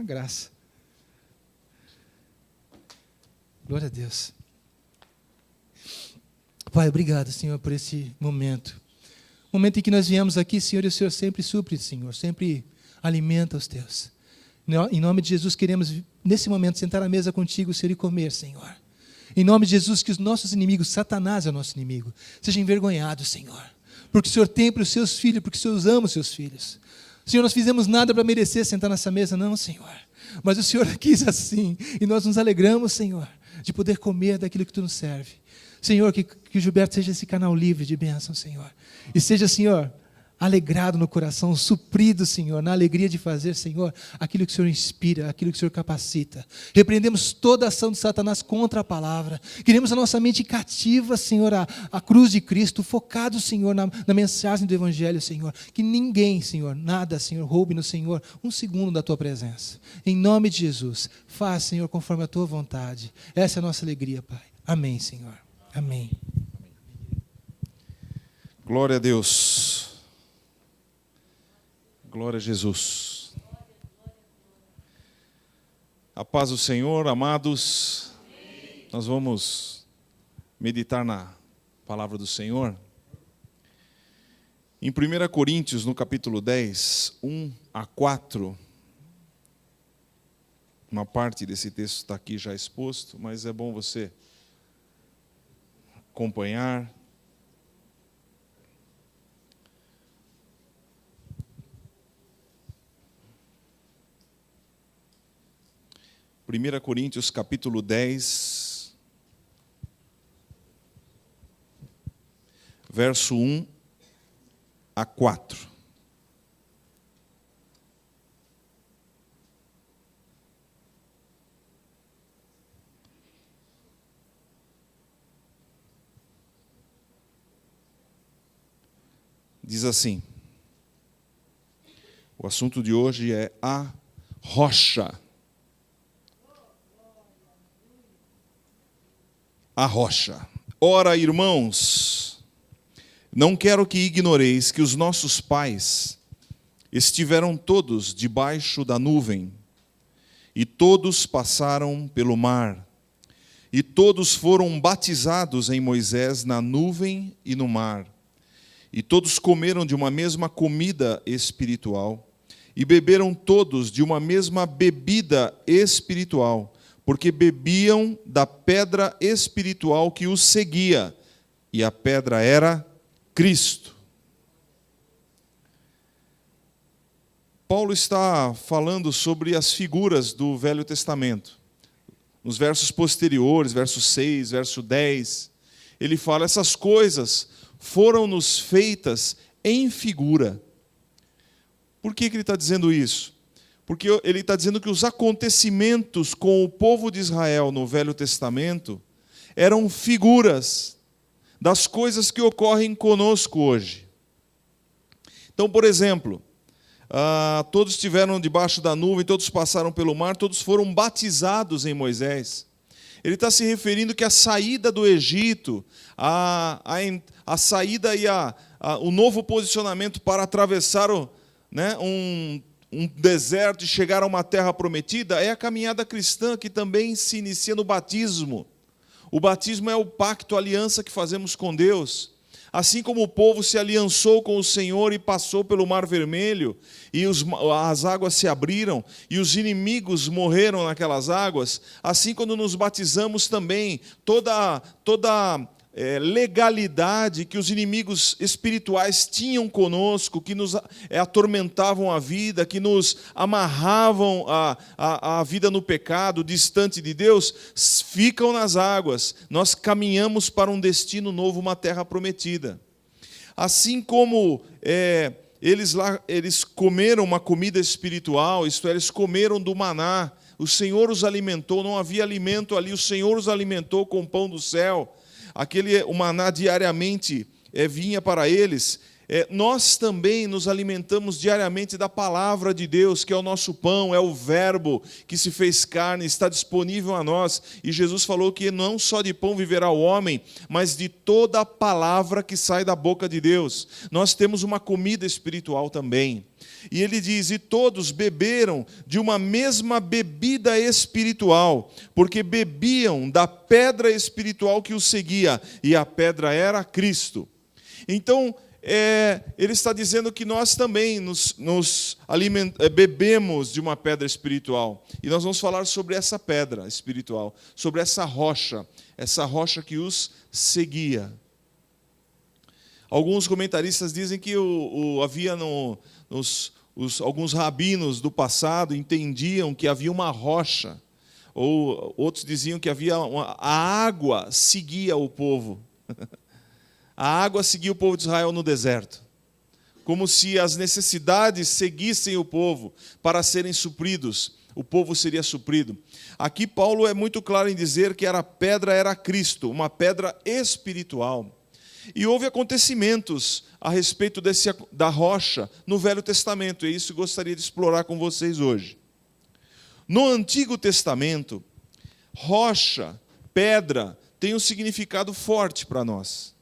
Uma graça. Glória a Deus. Pai, obrigado, Senhor, por esse momento. Momento em que nós viemos aqui, Senhor, e o Senhor sempre supre, Senhor, sempre alimenta os teus. Em nome de Jesus, queremos, nesse momento, sentar à mesa contigo, Senhor, e comer, Senhor. Em nome de Jesus, que os nossos inimigos, Satanás é o nosso inimigo, seja envergonhado, Senhor. Porque o Senhor tem para os seus filhos, porque o Senhor ama os seus filhos. Senhor, nós fizemos nada para merecer sentar nessa mesa, não, Senhor. Mas o Senhor quis assim, e nós nos alegramos, Senhor, de poder comer daquilo que Tu nos serve. Senhor, que o Gilberto seja esse canal livre de bênção, Senhor. E seja, Senhor, alegrado no coração, suprido, Senhor, na alegria de fazer, Senhor, aquilo que o Senhor inspira, aquilo que o Senhor capacita. Repreendemos toda a ação de Satanás contra a palavra. Queremos a nossa mente cativa, Senhor, à cruz de Cristo, focado, Senhor, na mensagem do Evangelho, Senhor. Que ninguém, Senhor, nada, Senhor, roube no Senhor um segundo da Tua presença. Em nome de Jesus, faz, Senhor, conforme a Tua vontade. Essa é a nossa alegria, Pai. Amém, Senhor. Amém. Glória a Deus. Glória a Jesus. A paz do Senhor, amados. Amém. Nós vamos meditar na palavra do Senhor. Em 1 Coríntios, no capítulo 10, 1 a 4, uma parte desse texto está aqui já exposto, mas é bom você acompanhar. Primeira Coríntios capítulo 10, verso 1 a 4. Diz assim, o assunto de hoje é a rocha. A rocha. Ora, irmãos, não quero que ignoreis que os nossos pais estiveram todos debaixo da nuvem, e todos passaram pelo mar, e todos foram batizados em Moisés na nuvem e no mar. E todos comeram de uma mesma comida espiritual, e beberam todos de uma mesma bebida espiritual, porque bebiam da pedra espiritual que os seguia, e a pedra era Cristo. Paulo está falando sobre as figuras do Velho Testamento. Nos versos posteriores, verso 6, verso 10, ele fala, essas coisas foram-nos feitas em figura. Por que ele está dizendo isso? Porque ele está dizendo que os acontecimentos com o povo de Israel no Velho Testamento eram figuras das coisas que ocorrem conosco hoje. Então, por exemplo, todos estiveram debaixo da nuvem, todos passaram pelo mar, todos foram batizados em Moisés. Ele está se referindo que a saída do Egito, a saída e o novo posicionamento para atravessar um deserto e chegar a uma terra prometida é a caminhada cristã que também se inicia no batismo. O batismo é o pacto, a aliança que fazemos com Deus. Assim como o povo se aliançou com o Senhor e passou pelo Mar Vermelho, e as águas se abriram, e os inimigos morreram naquelas águas, assim quando nos batizamos também, toda legalidade que os inimigos espirituais tinham conosco, que nos atormentavam a vida, que nos amarravam a vida no pecado, distante de Deus, ficam nas águas. Nós caminhamos para um destino novo, uma terra prometida. Assim como eles comeram uma comida espiritual, isto é, eles comeram do maná, o Senhor os alimentou, não havia alimento ali, o Senhor os alimentou com o pão do céu. O maná diariamente vinha para eles, Nós também nos alimentamos diariamente da palavra de Deus, que é o nosso pão, é o verbo que se fez carne, está disponível a nós. E Jesus falou que não só de pão viverá o homem, mas de toda a palavra que sai da boca de Deus. Nós temos uma comida espiritual também. E ele diz, e todos beberam de uma mesma bebida espiritual, porque bebiam da pedra espiritual que os seguia, e a pedra era Cristo. Então, ele está dizendo que nós também bebemos de uma pedra espiritual. E nós vamos falar sobre essa pedra espiritual, sobre essa rocha que os seguia. Alguns comentaristas dizem que havia alguns rabinos do passado entendiam que havia uma rocha, ou outros diziam que a água seguia o povo. A água seguia o povo de Israel no deserto, como se as necessidades seguissem o povo para serem supridos, o povo seria suprido. Aqui Paulo é muito claro em dizer que a pedra era Cristo, uma pedra espiritual. E houve acontecimentos a respeito da rocha no Velho Testamento, e isso eu gostaria de explorar com vocês hoje. No Antigo Testamento, rocha, pedra, tem um significado forte para nós.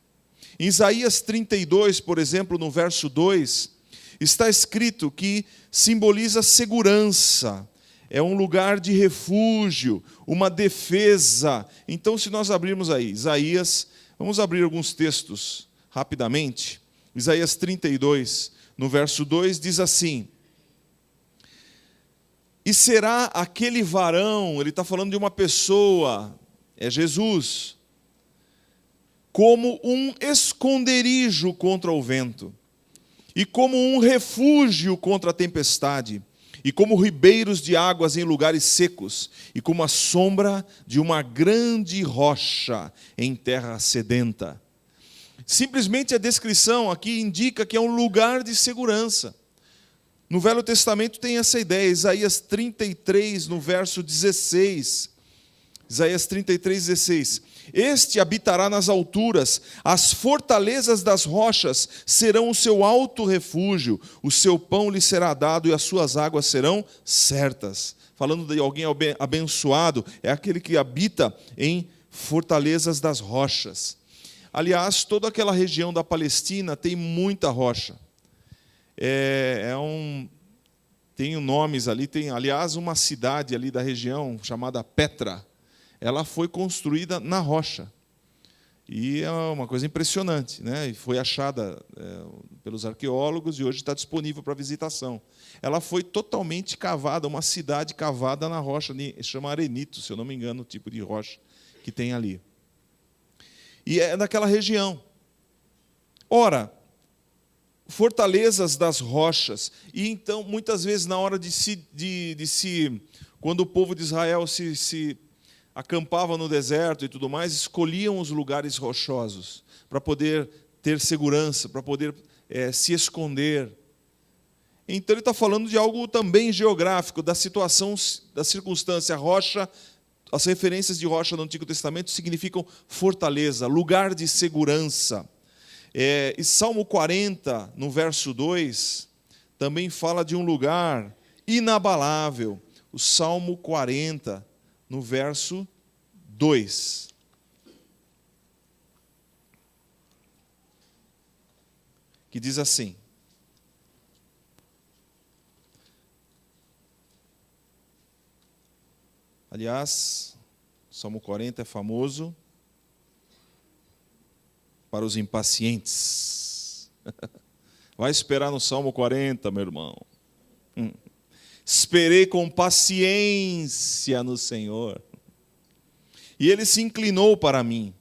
Em Isaías 32, por exemplo, no verso 2, está escrito que simboliza segurança, é um lugar de refúgio, uma defesa. Então, se nós abrirmos aí, Isaías, vamos abrir alguns textos rapidamente. Isaías 32, no verso 2, diz assim: e será aquele varão, ele está falando de uma pessoa, é Jesus, como um esconderijo contra o vento, e como um refúgio contra a tempestade, e como ribeiros de águas em lugares secos, e como a sombra de uma grande rocha em terra sedenta. Simplesmente a descrição aqui indica que é um lugar de segurança. No Velho Testamento tem essa ideia, Isaías 33, no verso 16. Isaías 33, 16. Este habitará nas alturas, as fortalezas das rochas serão o seu alto refúgio, o seu pão lhe será dado e as suas águas serão certas. Falando de alguém abençoado, é aquele que habita em fortalezas das rochas. Aliás, toda aquela região da Palestina tem muita rocha. Tem nomes ali, tem, aliás, uma cidade ali da região chamada Petra. Ela foi construída na rocha. E é uma coisa impressionante, né? E foi achada pelos arqueólogos e hoje está disponível para visitação. Ela foi totalmente cavada, uma cidade cavada na rocha, chama arenito, se eu não me engano, o tipo de rocha que tem ali. E é daquela região. Ora, fortalezas das rochas. E então, muitas vezes, na hora quando o povo de Israel se acampava no deserto e tudo mais, escolhiam os lugares rochosos para poder ter segurança, para poder se esconder. Então ele está falando de algo também geográfico, da situação, da circunstância. Rocha, as referências de rocha no Antigo Testamento significam fortaleza, lugar de segurança. E Salmo 40, no verso 2, também fala de um lugar inabalável. O Salmo 40, no verso 2. Que diz assim: aliás, o Salmo 40 é famoso para os impacientes. Vai esperar no Salmo 40, meu irmão. Esperei com paciência no Senhor. E ele se inclinou para mim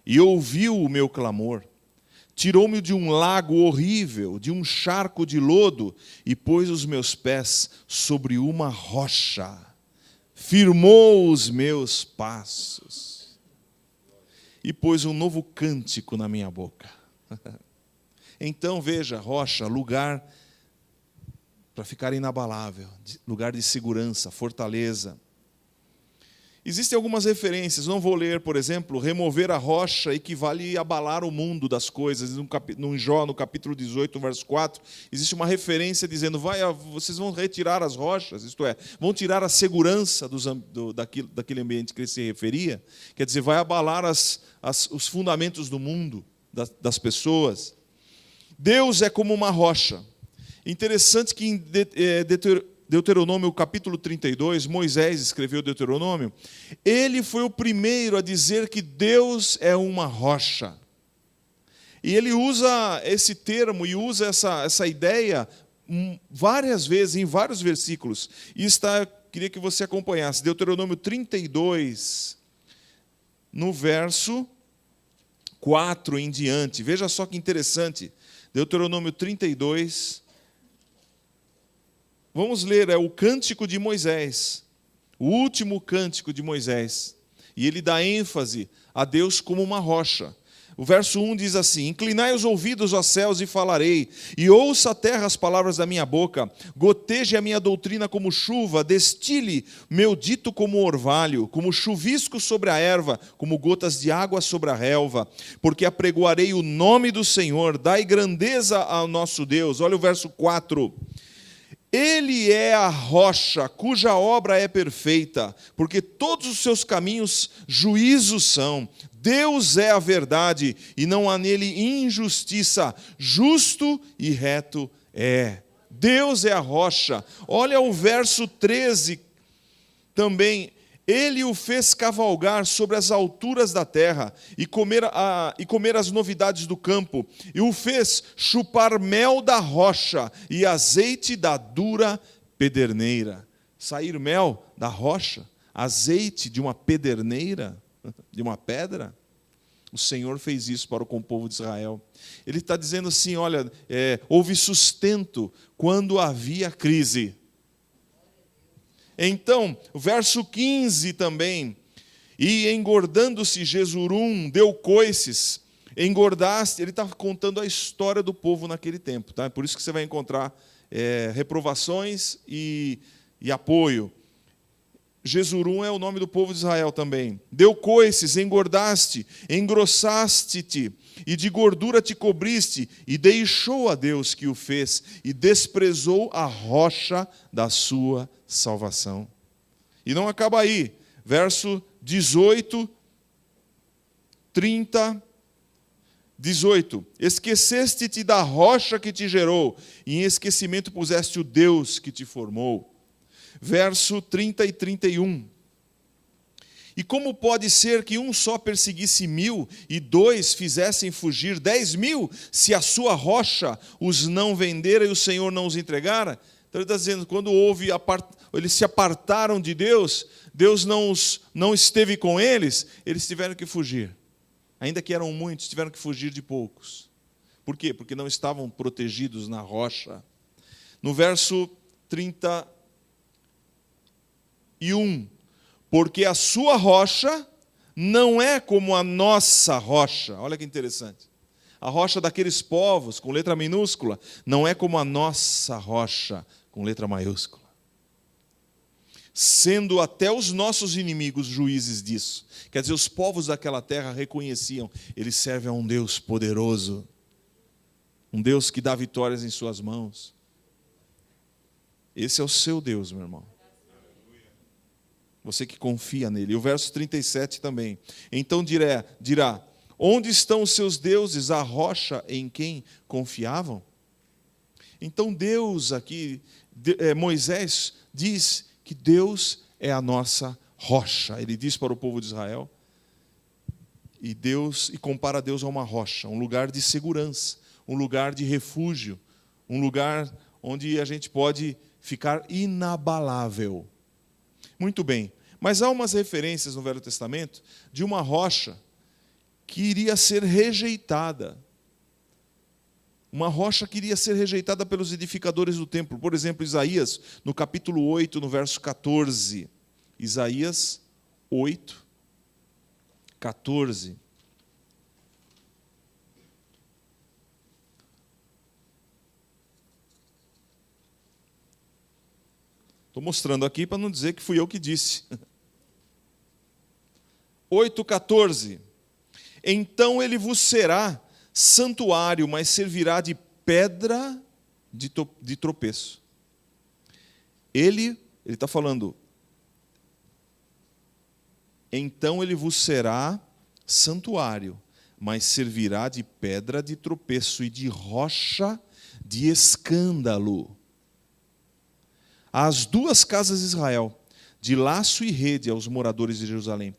e ouviu o meu clamor. Tirou-me de um lago horrível, de um charco de lodo, e pôs os meus pés sobre uma rocha. Firmou os meus passos. E pôs um novo cântico na minha boca. Então, veja, rocha, lugar para ficar inabalável, lugar de segurança, fortaleza. Existem algumas referências, não vou ler, por exemplo, remover a rocha equivale a abalar o mundo das coisas. No Jó, no capítulo 18, verso 4, existe uma referência dizendo, vocês vão retirar as rochas, isto é, vão tirar a segurança daquele ambiente que ele se referia, quer dizer, vai abalar os fundamentos do mundo, das pessoas. Deus é como uma rocha. Interessante que em Deuteronômio capítulo 32, Moisés escreveu Deuteronômio, ele foi o primeiro a dizer que Deus é uma rocha. E ele usa esse termo e usa essa ideia várias vezes, em vários versículos. E queria que você acompanhasse, Deuteronômio 32, no verso 4 em diante. Veja só que interessante, Deuteronômio 32, vamos ler, é o cântico de Moisés, o último cântico de Moisés. E ele dá ênfase a Deus como uma rocha. O verso 1 diz assim, inclinai os ouvidos, ó céus, e falarei, e ouça a terra as palavras da minha boca, goteje a minha doutrina como chuva, destile meu dito como orvalho, como chuvisco sobre a erva, como gotas de água sobre a relva, porque apregoarei o nome do Senhor, dai grandeza ao nosso Deus. Olha o verso 4. Ele é a rocha, cuja obra é perfeita, porque todos os seus caminhos juízos são. Deus é a verdade, e não há nele injustiça, justo e reto é. Deus é a rocha. Olha o verso 13 também. Ele o fez cavalgar sobre as alturas da terra e comer as novidades do campo. E o fez chupar mel da rocha e azeite da dura pederneira. Sair mel da rocha, azeite de uma pederneira, de uma pedra. O Senhor fez isso para com o povo de Israel. Ele está dizendo assim, olha, houve sustento quando havia crise. Então, o verso 15 também, e engordando-se Jesurum, deu coices, engordaste, ele está contando a história do povo naquele tempo, tá? Por isso que você vai encontrar reprovações e apoio. Jesurum é o nome do povo de Israel também. Deu coices, engordaste, engrossaste-te, e de gordura te cobriste, e deixou a Deus que o fez, e desprezou a rocha da sua salvação. E não acaba aí. Verso 18, 30, 18. Esqueceste-te da rocha que te gerou, e em esquecimento puseste o Deus que te formou. Verso 30 e 31. E como pode ser que um só perseguisse 1.000 e 2 fizessem fugir 10.000, se a sua rocha os não vendera e o Senhor não os entregara? Então ele está dizendo, quando eles se apartaram de Deus, Deus não esteve com eles, eles tiveram que fugir. Ainda que eram muitos, tiveram que fugir de poucos. Por quê? Porque não estavam protegidos na rocha. No verso 31, porque a sua rocha não é como a nossa rocha. Olha que interessante. A rocha daqueles povos, com letra minúscula, não é como a nossa rocha, com letra maiúscula. Sendo até os nossos inimigos juízes disso. Quer dizer, os povos daquela terra reconheciam, eles servem a um Deus poderoso, um Deus que dá vitórias em suas mãos. Esse é o seu Deus, meu irmão. Você que confia nele. E o verso 37 também. Então dirá, onde estão os seus deuses, a rocha em quem confiavam? Então Deus aqui, Moisés diz que Deus é a nossa rocha. Ele diz para o povo de Israel. E compara Deus a uma rocha, um lugar de segurança, um lugar de refúgio, um lugar onde a gente pode ficar inabalável. Muito bem, mas há umas referências no Velho Testamento de uma rocha que iria ser rejeitada. Uma rocha que iria ser rejeitada pelos edificadores do templo. Por exemplo, Isaías, no capítulo 8, no verso 14. Isaías 8, 14. Estou mostrando aqui para não dizer que fui eu que disse. 8,14. Então ele vos será santuário, mas servirá de pedra de tropeço. Ele está falando, então ele vos será santuário, mas servirá de pedra de tropeço e de rocha de escândalo. Às duas casas de Israel, de laço e rede aos moradores de Jerusalém.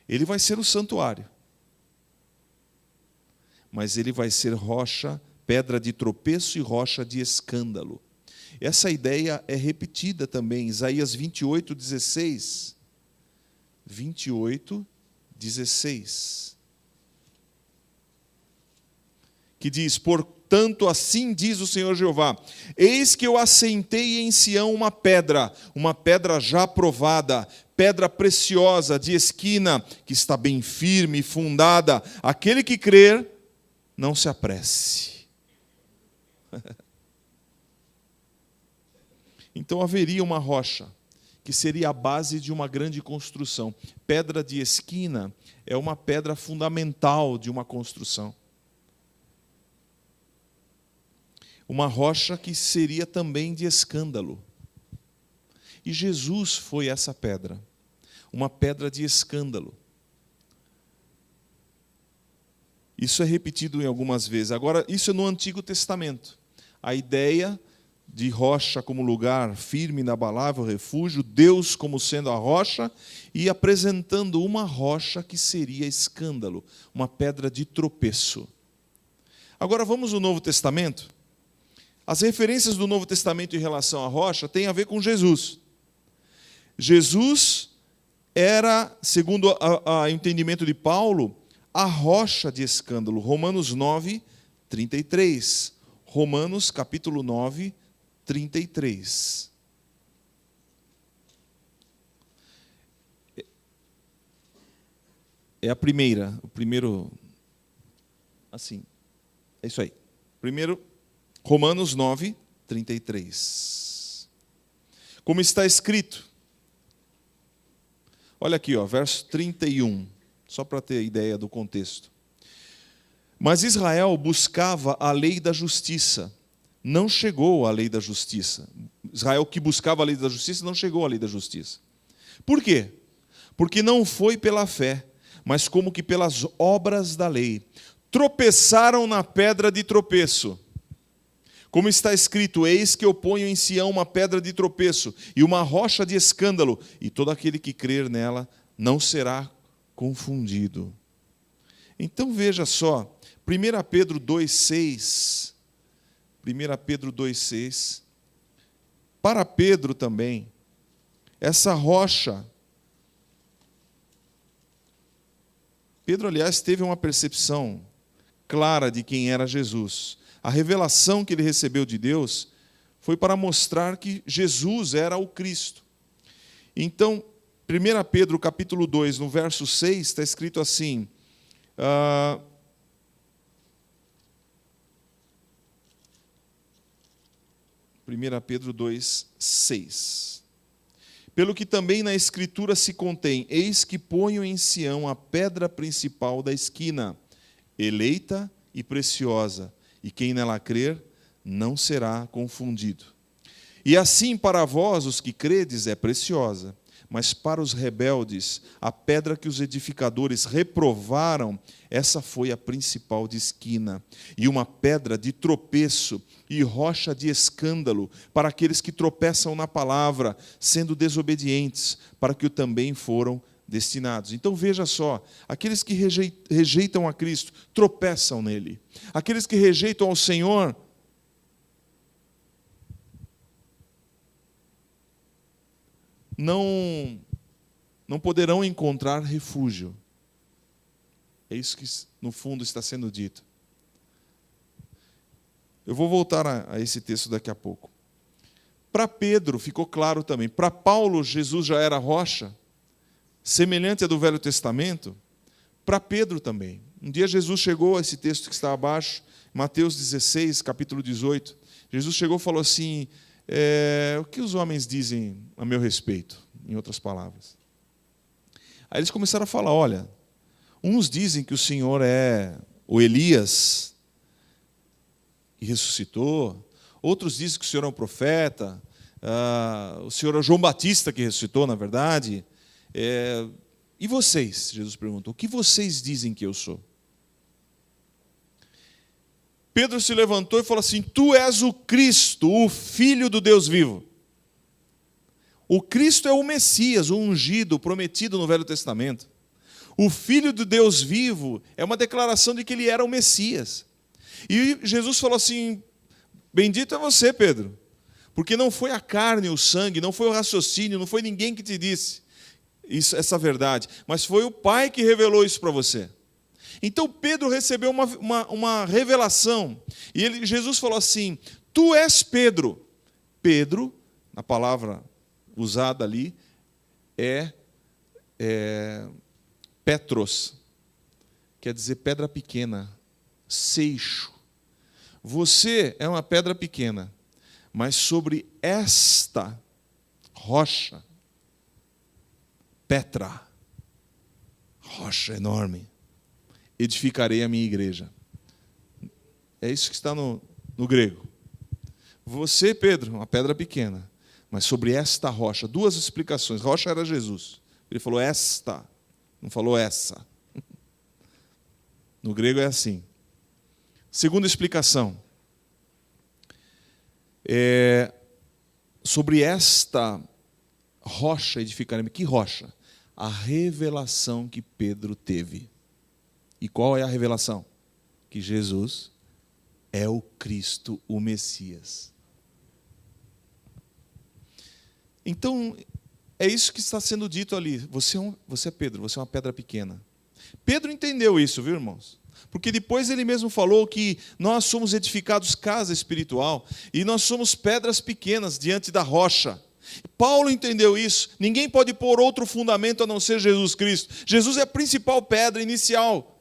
Ele vai ser o santuário, mas ele vai ser rocha, pedra de tropeço e rocha de escândalo. Essa ideia é repetida também em Isaías 28, 16. 28, 16. Que diz, portanto, assim diz o Senhor Jeová, eis que eu assentei em Sião uma pedra já provada, pedra preciosa de esquina, que está bem firme e fundada. Aquele que crer, não se apresse. Então haveria uma rocha, que seria a base de uma grande construção. Pedra de esquina é uma pedra fundamental de uma construção. Uma rocha que seria também de escândalo. E Jesus foi essa pedra, uma pedra de escândalo. Isso é repetido em algumas vezes. Agora, isso é no Antigo Testamento. A ideia de rocha como lugar firme, inabalável, refúgio, Deus como sendo a rocha, e apresentando uma rocha que seria escândalo, uma pedra de tropeço. Agora vamos ao Novo Testamento. As referências do Novo Testamento em relação à rocha têm a ver com Jesus. Jesus era, segundo o entendimento de Paulo, a rocha de escândalo. Romanos 9, 33. Romanos capítulo 9, 33. É a primeira, o primeiro, assim, é isso aí. Primeiro, Romanos 9, 33. Como está escrito, olha aqui, verso 31, só para ter ideia do contexto. Mas Israel buscava a lei da justiça, não chegou à lei da justiça. Israel que buscava a lei da justiça não chegou à lei da justiça. Por quê? Porque não foi pela fé, mas como que pelas obras da lei. Tropeçaram na pedra de tropeço. Como está escrito, eis que eu ponho em Sião uma pedra de tropeço e uma rocha de escândalo, e todo aquele que crer nela não será confundido. Então veja só, 1 Pedro 2,6. 1 Pedro 2,6. Para Pedro também, essa rocha. Pedro, aliás, teve uma percepção clara de quem era Jesus. A revelação que ele recebeu de Deus foi para mostrar que Jesus era o Cristo. Então, 1 Pedro capítulo 2, no verso 6, está escrito assim, 1 Pedro 2, 6. Pelo que também na Escritura se contém, eis que ponho em Sião a pedra principal da esquina, eleita e preciosa, e quem nela crer não será confundido. E assim para vós, os que credes, é preciosa, mas para os rebeldes, a pedra que os edificadores reprovaram, essa foi a principal de esquina, e uma pedra de tropeço e rocha de escândalo para aqueles que tropeçam na palavra, sendo desobedientes, para que o também foram destinados. Então veja só, aqueles que rejeitam a Cristo, tropeçam nele. Aqueles que rejeitam ao Senhor, não poderão encontrar refúgio. É isso que, no fundo, está sendo dito. Eu vou voltar a esse texto daqui a pouco. Para Pedro, ficou claro também. Para Paulo, Jesus já era rocha, semelhante à do Velho Testamento. Para Pedro também. Um dia Jesus chegou a esse texto que está abaixo, Mateus 16, capítulo 18. Jesus chegou e falou assim, o que os homens dizem a meu respeito? Em outras palavras. Aí eles começaram a falar, olha, uns dizem que o Senhor é o Elias, que ressuscitou, outros dizem que o Senhor é um profeta, o Senhor é o João Batista que ressuscitou, na verdade. E vocês, Jesus perguntou, o que vocês dizem que eu sou? Pedro se levantou e falou assim, tu és o Cristo, o Filho do Deus vivo. O Cristo é o Messias, o ungido, o prometido no Velho Testamento. O Filho do Deus vivo é uma declaração de que ele era o Messias. E Jesus falou assim, bendito é você, Pedro, porque não foi a carne, o sangue, não foi o raciocínio, não foi ninguém que te disse essa verdade, mas foi o Pai que revelou isso para você. Então Pedro recebeu uma revelação, e Jesus falou assim, tu és Pedro. Pedro, a palavra usada ali, é Petros, quer dizer pedra pequena, seixo. Você é uma pedra pequena, mas sobre esta rocha, Petra, rocha enorme, edificarei a minha igreja. É isso que está no grego. Você, Pedro, uma pedra pequena, mas sobre esta rocha, duas explicações. Rocha era Jesus. Ele falou esta, não falou essa. No grego é assim. Segunda explicação. Sobre esta rocha edificarei. Que rocha? A revelação que Pedro teve. E qual é a revelação? Que Jesus é o Cristo, o Messias. Então, é isso que está sendo dito ali. Você é Pedro, você é uma pedra pequena. Pedro entendeu isso, viu, irmãos? Porque depois ele mesmo falou que nós somos edificados casa espiritual e nós somos pedras pequenas diante da rocha. Paulo entendeu isso. Ninguém pode pôr outro fundamento a não ser Jesus Cristo. Jesus é a principal pedra inicial.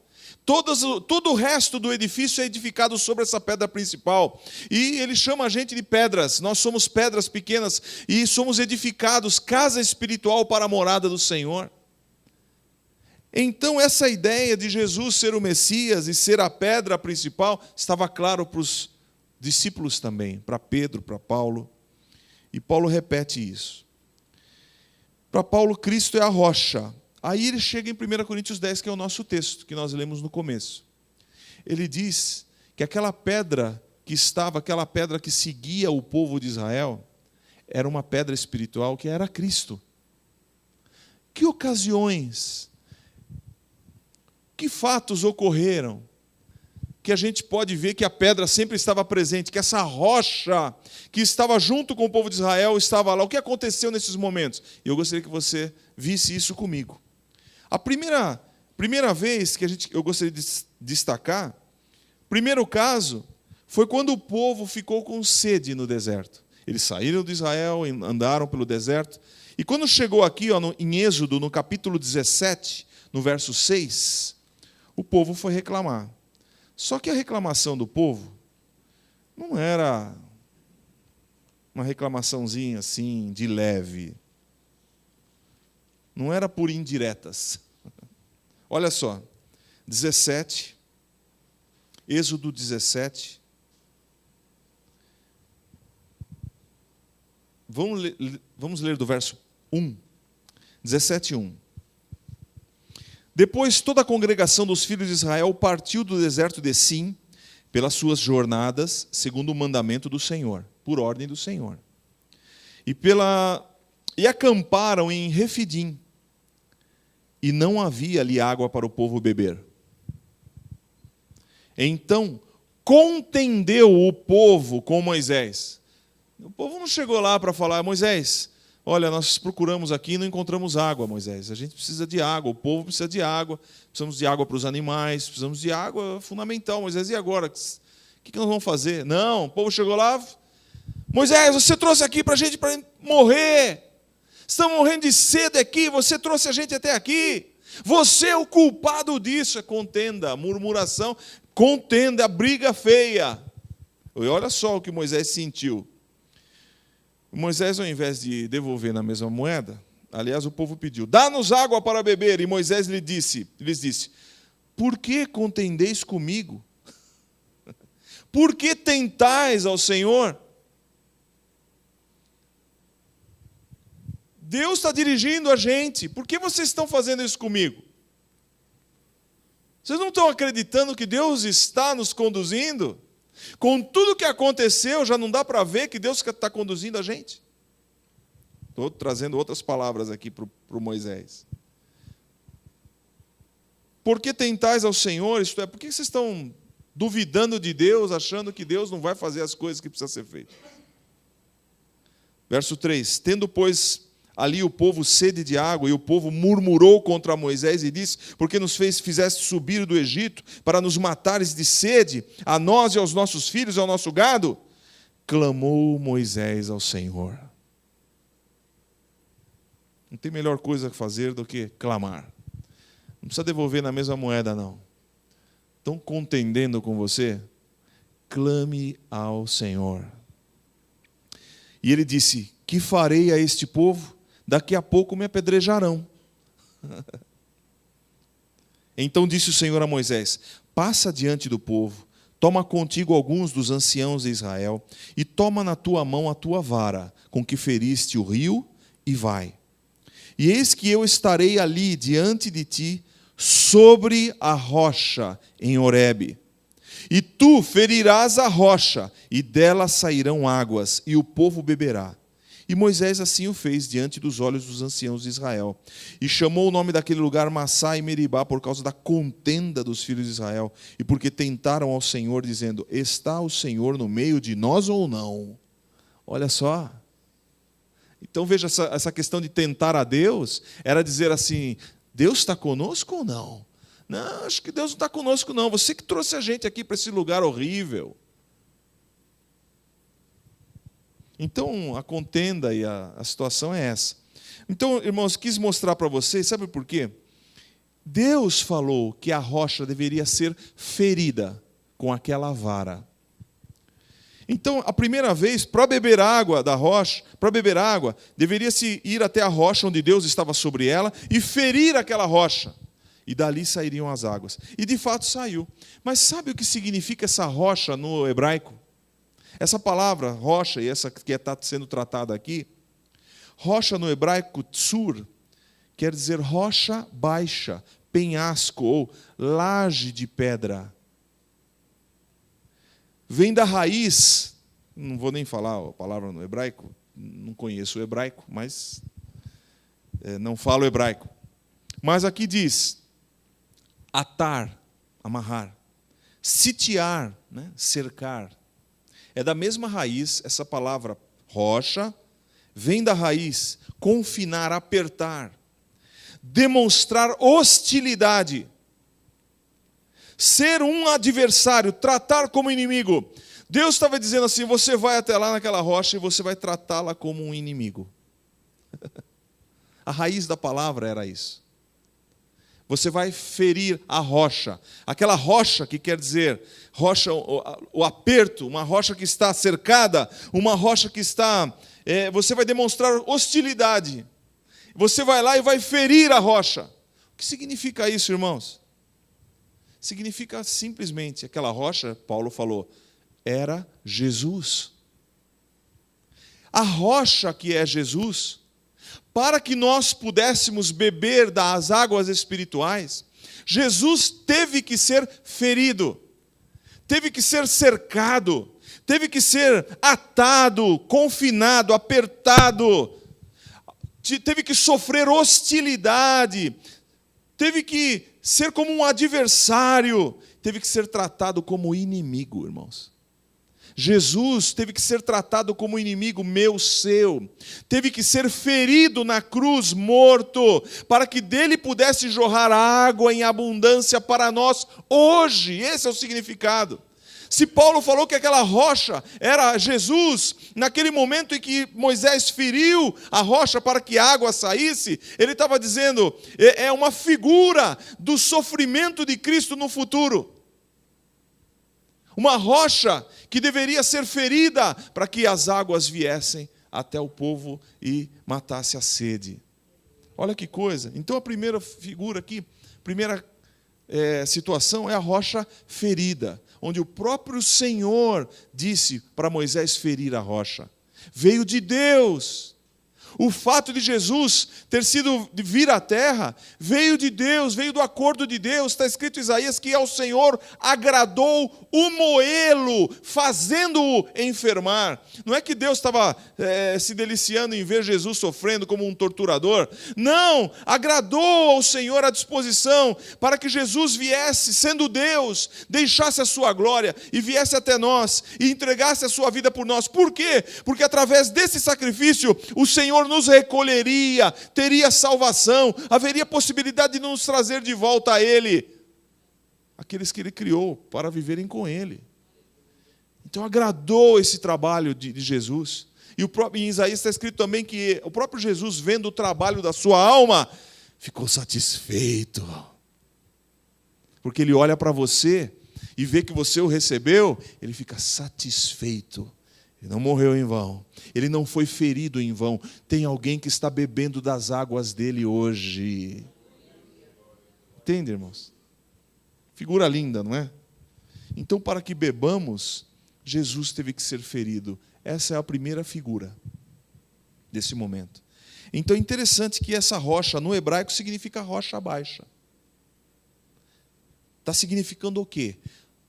Todo o resto do edifício é edificado sobre essa pedra principal. E ele chama a gente de pedras. Nós somos pedras pequenas e somos edificados casa espiritual para a morada do Senhor. Então essa ideia de Jesus ser o Messias e ser a pedra principal estava claro para os discípulos também, para Pedro, para Paulo. E Paulo repete isso. Para Paulo, Cristo é a rocha. Aí ele chega em 1 Coríntios 10, que é o nosso texto, que nós lemos no começo. Ele diz que aquela pedra que seguia o povo de Israel, era uma pedra espiritual que era Cristo. Que ocasiões, que fatos ocorreram, que a gente pode ver que a pedra sempre estava presente, que essa rocha que estava junto com o povo de Israel estava lá. O que aconteceu nesses momentos? E eu gostaria que você visse isso comigo. A primeira vez que eu gostaria de destacar, primeiro caso, foi quando o povo ficou com sede no deserto. Eles saíram de Israel, andaram pelo deserto, e quando chegou aqui, em Êxodo, no capítulo 17, no verso 6, o povo foi reclamar. Só que a reclamação do povo não era uma reclamaçãozinha assim, de leve. Não era por indiretas. Olha só, 17, Êxodo 17. Vamos ler do verso 1. 17:1. Depois toda a congregação dos filhos de Israel partiu do deserto de Sim, pelas suas jornadas, segundo o mandamento do Senhor, por ordem do Senhor. E acamparam em Refidim, e não havia ali água para o povo beber. Então contendeu o povo com Moisés. O povo não chegou lá para falar, Moisés, olha, nós procuramos aqui e não encontramos água, Moisés. A gente precisa de água, o povo precisa de água, precisamos de água para os animais, precisamos de água fundamental. Moisés, e agora? O que nós vamos fazer? Não, o povo chegou lá, Moisés, você trouxe aqui para a gente morrer. Estamos morrendo de sede aqui, você trouxe a gente até aqui. Você é o culpado disso. É contenda, murmuração, contenda, a briga feia. E olha só o que Moisés sentiu. Moisés, ao invés de devolver na mesma moeda, Aliás, o povo pediu: dá-nos água para beber. E Moisés lhes disse: por que contendeis comigo? Por que tentais ao Senhor? Deus está dirigindo a gente. Por que vocês estão fazendo isso comigo? Vocês não estão acreditando que Deus está nos conduzindo? Com tudo que aconteceu, já não dá para ver que Deus está conduzindo a gente? Estou trazendo outras palavras aqui para o Moisés. Por que tentais ao Senhor? Isto é, por que vocês estão duvidando de Deus, achando que Deus não vai fazer as coisas que precisam ser feitas? Verso 3: tendo, pois, ali o povo sede de água, e o povo murmurou contra Moisés e disse: porque nos fizeste subir do Egito para nos matares de sede, a nós e aos nossos filhos e ao nosso gado? Clamou Moisés ao Senhor. Não tem melhor coisa a fazer do que clamar. Não precisa devolver na mesma moeda, não. Estão contendendo com você? Clame ao Senhor. E ele disse: que farei a este povo? Daqui a pouco me apedrejarão. Então disse o Senhor a Moisés: passa diante do povo, toma contigo alguns dos anciãos de Israel, e toma na tua mão a tua vara, com que feriste o rio, e vai. E eis que eu estarei ali diante de ti, sobre a rocha em Horebe. E tu ferirás a rocha, e dela sairão águas, e o povo beberá. E Moisés assim o fez diante dos olhos dos anciãos de Israel. E chamou o nome daquele lugar Massá e Meribá, por causa da contenda dos filhos de Israel, e porque tentaram ao Senhor, dizendo: está o Senhor no meio de nós ou não? Olha só. Então veja, essa questão de tentar a Deus, era dizer assim: Deus está conosco ou não? Não, acho que Deus não está conosco não. Você que trouxe a gente aqui para esse lugar horrível. Então, a contenda e a situação é essa. Então, irmãos, quis mostrar para vocês, sabe por quê? Deus falou que a rocha deveria ser ferida com aquela vara. Então, a primeira vez, para beber água da rocha, para beber água, deveria-se ir até a rocha onde Deus estava sobre ela e ferir aquela rocha. E dali sairiam as águas. E de fato saiu. Mas sabe o que significa essa rocha no hebraico? Essa palavra rocha, e essa que está sendo tratada aqui, rocha no hebraico, tsur, quer dizer rocha baixa, penhasco ou laje de pedra. Vem da raiz, não vou nem falar a palavra no hebraico, não conheço o hebraico, mas não falo hebraico. Mas aqui diz atar, amarrar, sitiar, né? Cercar. É da mesma raiz, essa palavra rocha, vem da raiz confinar, apertar, demonstrar hostilidade, ser um adversário, tratar como inimigo. Deus estava dizendo assim: você vai até lá naquela rocha e você vai tratá-la como um inimigo. A raiz da palavra era isso. Você vai ferir a rocha. Aquela rocha que quer dizer rocha, o aperto, uma rocha que está cercada, uma rocha que está... você vai demonstrar hostilidade. Você vai lá e vai ferir a rocha. O que significa isso, irmãos? Significa simplesmente, aquela rocha, Paulo falou, era Jesus. A rocha que é Jesus, para que nós pudéssemos beber das águas espirituais, Jesus teve que ser ferido, teve que ser cercado, teve que ser atado, confinado, apertado, teve que sofrer hostilidade, teve que ser como um adversário, teve que ser tratado como inimigo, irmãos. Jesus teve que ser tratado como inimigo meu, seu. Teve que ser ferido na cruz, morto, para que dele pudesse jorrar água em abundância para nós hoje. Esse é o significado. Se Paulo falou que aquela rocha era Jesus, naquele momento em que Moisés feriu a rocha para que a água saísse, ele estava dizendo, é uma figura do sofrimento de Cristo no futuro. Uma rocha que deveria ser ferida para que as águas viessem até o povo e matasse a sede. Olha que coisa. Então a primeira figura aqui, primeira situação é a rocha ferida, onde o próprio Senhor disse para Moisés ferir a rocha. Veio de Deus. O fato de Jesus ter sido vir à terra veio de Deus, veio do acordo de Deus. Está escrito em Isaías que ao Senhor agradou o moê-lo, fazendo-o enfermar. Não é que Deus estava se deliciando em ver Jesus sofrendo como um torturador. Não, agradou ao Senhor a disposição para que Jesus viesse, sendo Deus, deixasse a sua glória e viesse até nós e entregasse a sua vida por nós. Por quê? Porque através desse sacrifício o Senhor nos recolheria, teria salvação, haveria possibilidade de nos trazer de volta a Ele, aqueles que Ele criou para viverem com Ele. Então agradou esse trabalho de Jesus. E em Isaías está escrito também que o próprio Jesus, vendo o trabalho da sua alma, ficou satisfeito. Porque Ele olha para você e vê que você o recebeu, Ele fica satisfeito. Ele não morreu em vão. Ele não foi ferido em vão. Tem alguém que está bebendo das águas dele hoje. Entende, irmãos? Figura linda, não é? Então, para que bebamos, Jesus teve que ser ferido. Essa é a primeira figura desse momento. Então, é interessante que essa rocha, no hebraico, significa rocha baixa. Está significando o quê?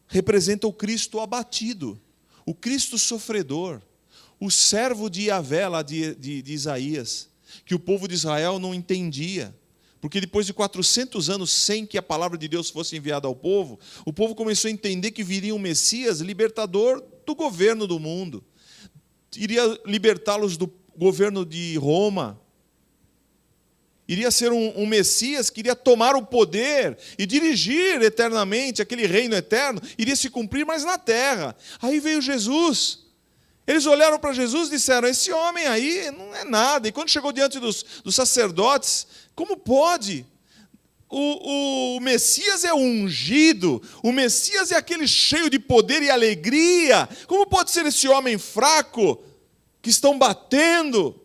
Representa o Cristo abatido. O Cristo sofredor, o servo de Yahvé, lá de Isaías, que o povo de Israel não entendia, porque depois de 400 anos sem que a palavra de Deus fosse enviada ao povo, o povo começou a entender que viria um Messias libertador do governo do mundo, iria libertá-los do governo de Roma, iria ser um Messias que iria tomar o poder e dirigir eternamente aquele reino eterno, iria se cumprir, mas na terra. Aí veio Jesus. Eles olharam para Jesus e disseram, esse homem aí não é nada. E quando chegou diante dos sacerdotes, como pode? O Messias é o ungido, o Messias é aquele cheio de poder e alegria. Como pode ser esse homem fraco que estão batendo?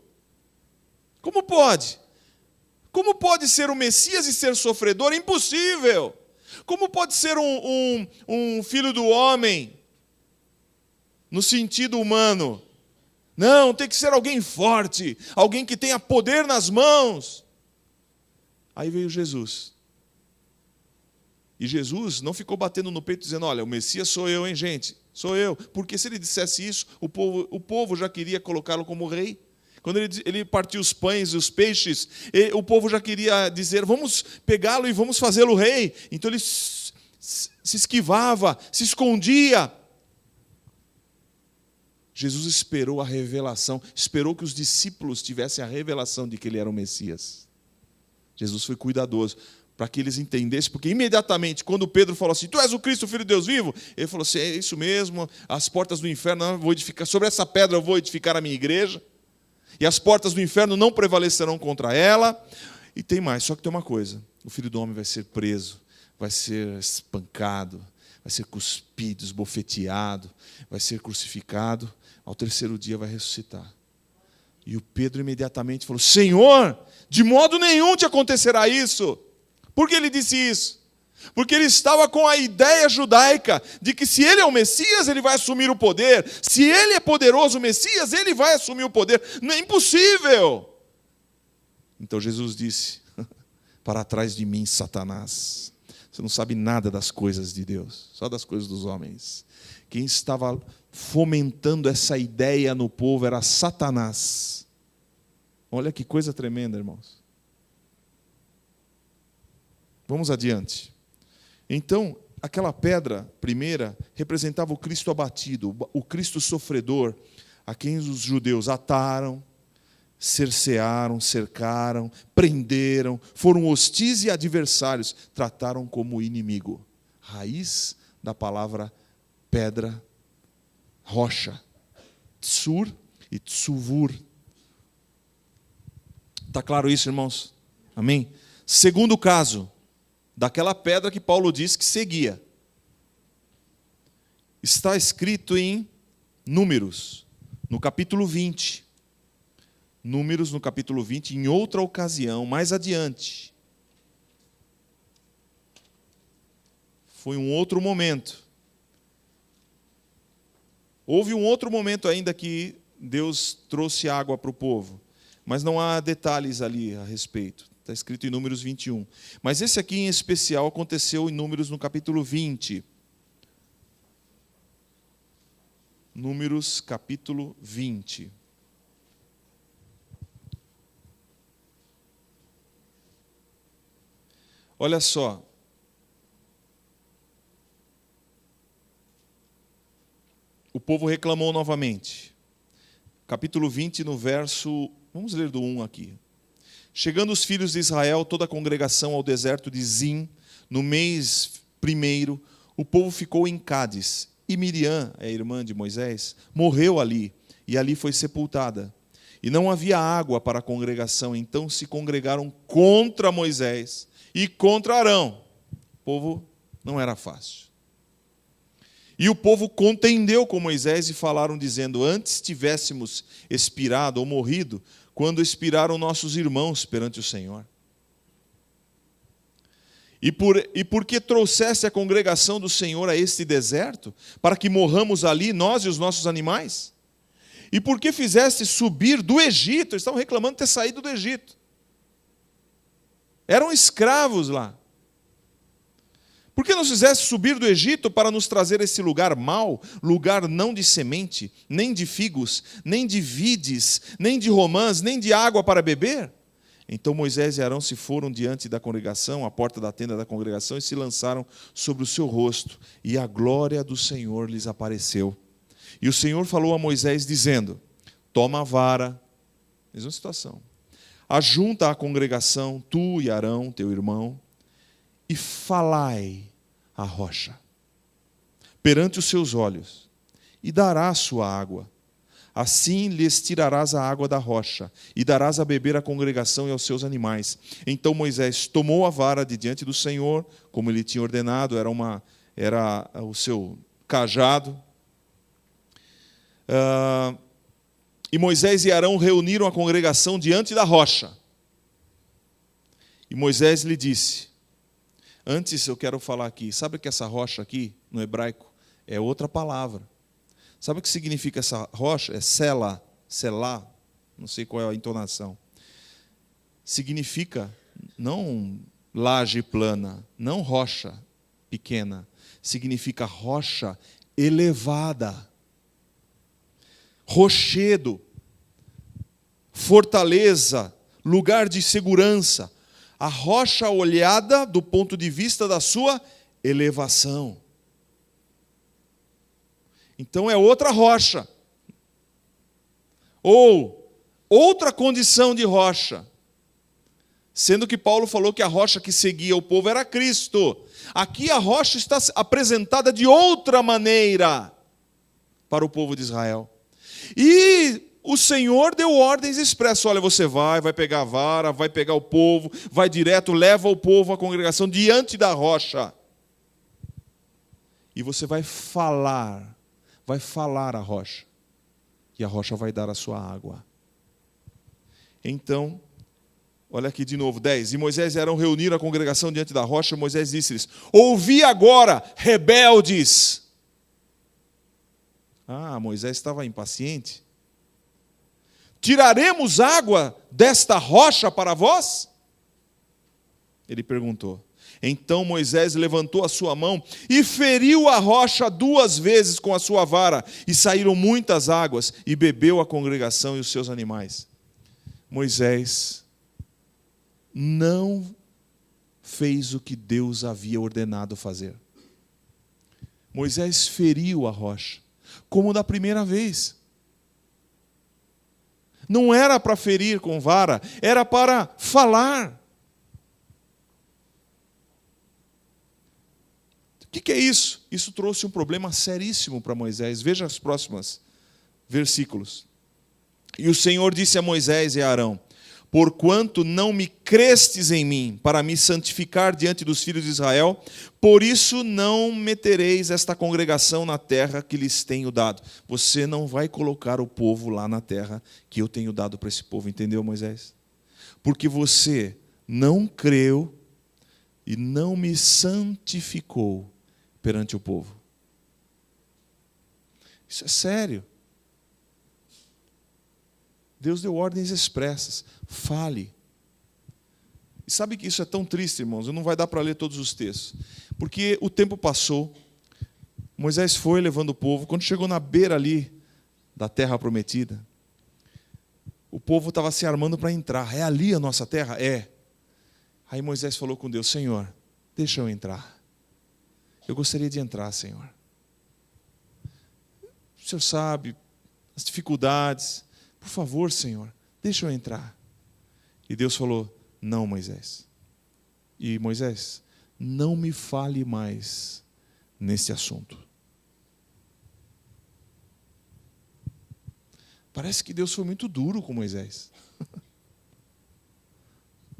Como pode? Como pode ser o Messias e ser sofredor? Impossível! Como pode ser um filho do homem, no sentido humano? Não, tem que ser alguém forte, alguém que tenha poder nas mãos. Aí veio Jesus. E Jesus não ficou batendo no peito dizendo, olha, o Messias sou eu, hein, gente? Sou eu. Porque se ele dissesse isso, o povo já queria colocá-lo como rei. Quando ele partiu os pães e os peixes, o povo já queria dizer, vamos pegá-lo e vamos fazê-lo rei. Então ele se esquivava, se escondia. Jesus esperou a revelação, esperou que os discípulos tivessem a revelação de que ele era o Messias. Jesus foi cuidadoso para que eles entendessem, porque imediatamente, quando Pedro falou assim, tu és o Cristo, o Filho de Deus vivo, ele falou assim, é isso mesmo, as portas do inferno eu vou edificar, sobre essa pedra eu vou edificar a minha igreja, e as portas do inferno não prevalecerão contra ela. E tem mais, só que tem uma coisa, o Filho do Homem vai ser preso, vai ser espancado, vai ser cuspido, esbofeteado, vai ser crucificado, ao terceiro dia vai ressuscitar. E o Pedro imediatamente falou, Senhor, de modo nenhum te acontecerá isso. Por que ele disse isso? Porque ele estava com a ideia judaica de que se ele é o Messias, ele vai assumir o poder. Se ele é poderoso, o Messias, ele vai assumir o poder. Não é impossível. Então Jesus disse, para trás de mim, Satanás. Você não sabe nada das coisas de Deus, só das coisas dos homens. Quem estava fomentando essa ideia no povo era Satanás. Olha que coisa tremenda, irmãos. Vamos adiante. Então, aquela pedra primeira representava o Cristo abatido, o Cristo sofredor, a quem os judeus ataram, cercearam, cercaram, prenderam, foram hostis e adversários, trataram como inimigo. Raiz da palavra pedra, rocha, tsur e tsuvur. Está claro isso, irmãos? Amém? Segundo caso, daquela pedra que Paulo diz que seguia. Está escrito em Números, no capítulo 20. Números, no capítulo 20, em outra ocasião, mais adiante. Foi um outro momento. Houve um outro momento ainda que Deus trouxe água para o povo, mas não há detalhes ali a respeito. Está escrito em Números 21. Mas esse aqui em especial aconteceu em Números no capítulo 20. Números capítulo 20. Olha só. O povo reclamou novamente. Capítulo 20, no verso... Vamos ler do 1 aqui. Chegando os filhos de Israel, toda a congregação ao deserto de Zim, no mês 1º, o povo ficou em Cádiz. E Miriam, a irmã de Moisés, morreu ali, e ali foi sepultada. E não havia água para a congregação, então se congregaram contra Moisés e contra Arão. O povo não era fácil. E o povo contendeu com Moisés e falaram, dizendo: antes tivéssemos expirado ou morrido, quando expiraram nossos irmãos perante o Senhor. E por que trouxesse a congregação do Senhor a este deserto, para que morramos ali, nós e os nossos animais? E por que fizeste subir do Egito? Eles estavam reclamando de ter saído do Egito. Eram escravos lá. Por que nos fizeste subir do Egito para nos trazer esse lugar mau, lugar não de semente, nem de figos, nem de vides, nem de romãs, nem de água para beber? Então Moisés e Arão se foram diante da congregação, à porta da tenda da congregação, e se lançaram sobre o seu rosto, e a glória do Senhor lhes apareceu. E o Senhor falou a Moisés, dizendo: toma a vara, mesma situação, ajunta a congregação, tu e Arão, teu irmão, e falai à rocha perante os seus olhos, e dará sua água. Assim lhes tirarás a água da rocha, e darás a beber à congregação e aos seus animais. Então Moisés tomou a vara de diante do Senhor, como ele tinha ordenado, era o seu cajado. E Moisés e Arão reuniram a congregação diante da rocha. E Moisés lhe disse... Antes eu quero falar aqui, sabe que essa rocha aqui, no hebraico, é outra palavra. Sabe o que significa essa rocha? É selá, não sei qual é a entonação. Significa não laje plana, não rocha pequena. Significa rocha elevada. Rochedo, fortaleza, lugar de segurança. A rocha olhada do ponto de vista da sua elevação. Então é outra rocha. Ou outra condição de rocha. Sendo que Paulo falou que a rocha que seguia o povo era Cristo. Aqui a rocha está apresentada de outra maneira para o povo de Israel. E o Senhor deu ordens expressas. Olha, você vai pegar a vara, vai pegar o povo, vai direto, leva o povo, a congregação, diante da rocha. E você vai falar à rocha. E a rocha vai dar a sua água. Então, olha aqui de novo, 10. E Moisés e Arão reuniram a congregação diante da rocha. Moisés disse-lhes: ouvi agora, rebeldes. Moisés estava impaciente. Tiraremos água desta rocha para vós? Ele perguntou. Então Moisés levantou a sua mão e feriu a rocha 2 vezes com a sua vara, e saíram muitas águas, e bebeu a congregação e os seus animais. Moisés não fez o que Deus havia ordenado fazer. Moisés feriu a rocha, como da primeira vez. Não era para ferir com vara, era para falar. O que é isso? Isso trouxe um problema seríssimo para Moisés. Veja os próximos versículos. E o Senhor disse a Moisés e a Arão: porquanto não me crestes em mim, para me santificar diante dos filhos de Israel, por isso não metereis esta congregação na terra que lhes tenho dado. Você não vai colocar o povo lá na terra que eu tenho dado para esse povo, entendeu, Moisés? Porque você não creu e não me santificou perante o povo. Isso é sério. Deus deu ordens expressas. Fale. E sabe que isso é tão triste, irmãos? Não vai dar para ler todos os textos. Porque o tempo passou, Moisés foi levando o povo. Quando chegou na beira ali da terra prometida, o povo estava se armando para entrar. É ali a nossa terra? É. Aí Moisés falou com Deus: Senhor, deixa eu entrar. Eu gostaria de entrar, Senhor. O Senhor sabe as dificuldades. Por favor, Senhor, deixa eu entrar. E Deus falou: não, Moisés. E Moisés, não me fale mais nesse assunto. Parece que Deus foi muito duro com Moisés.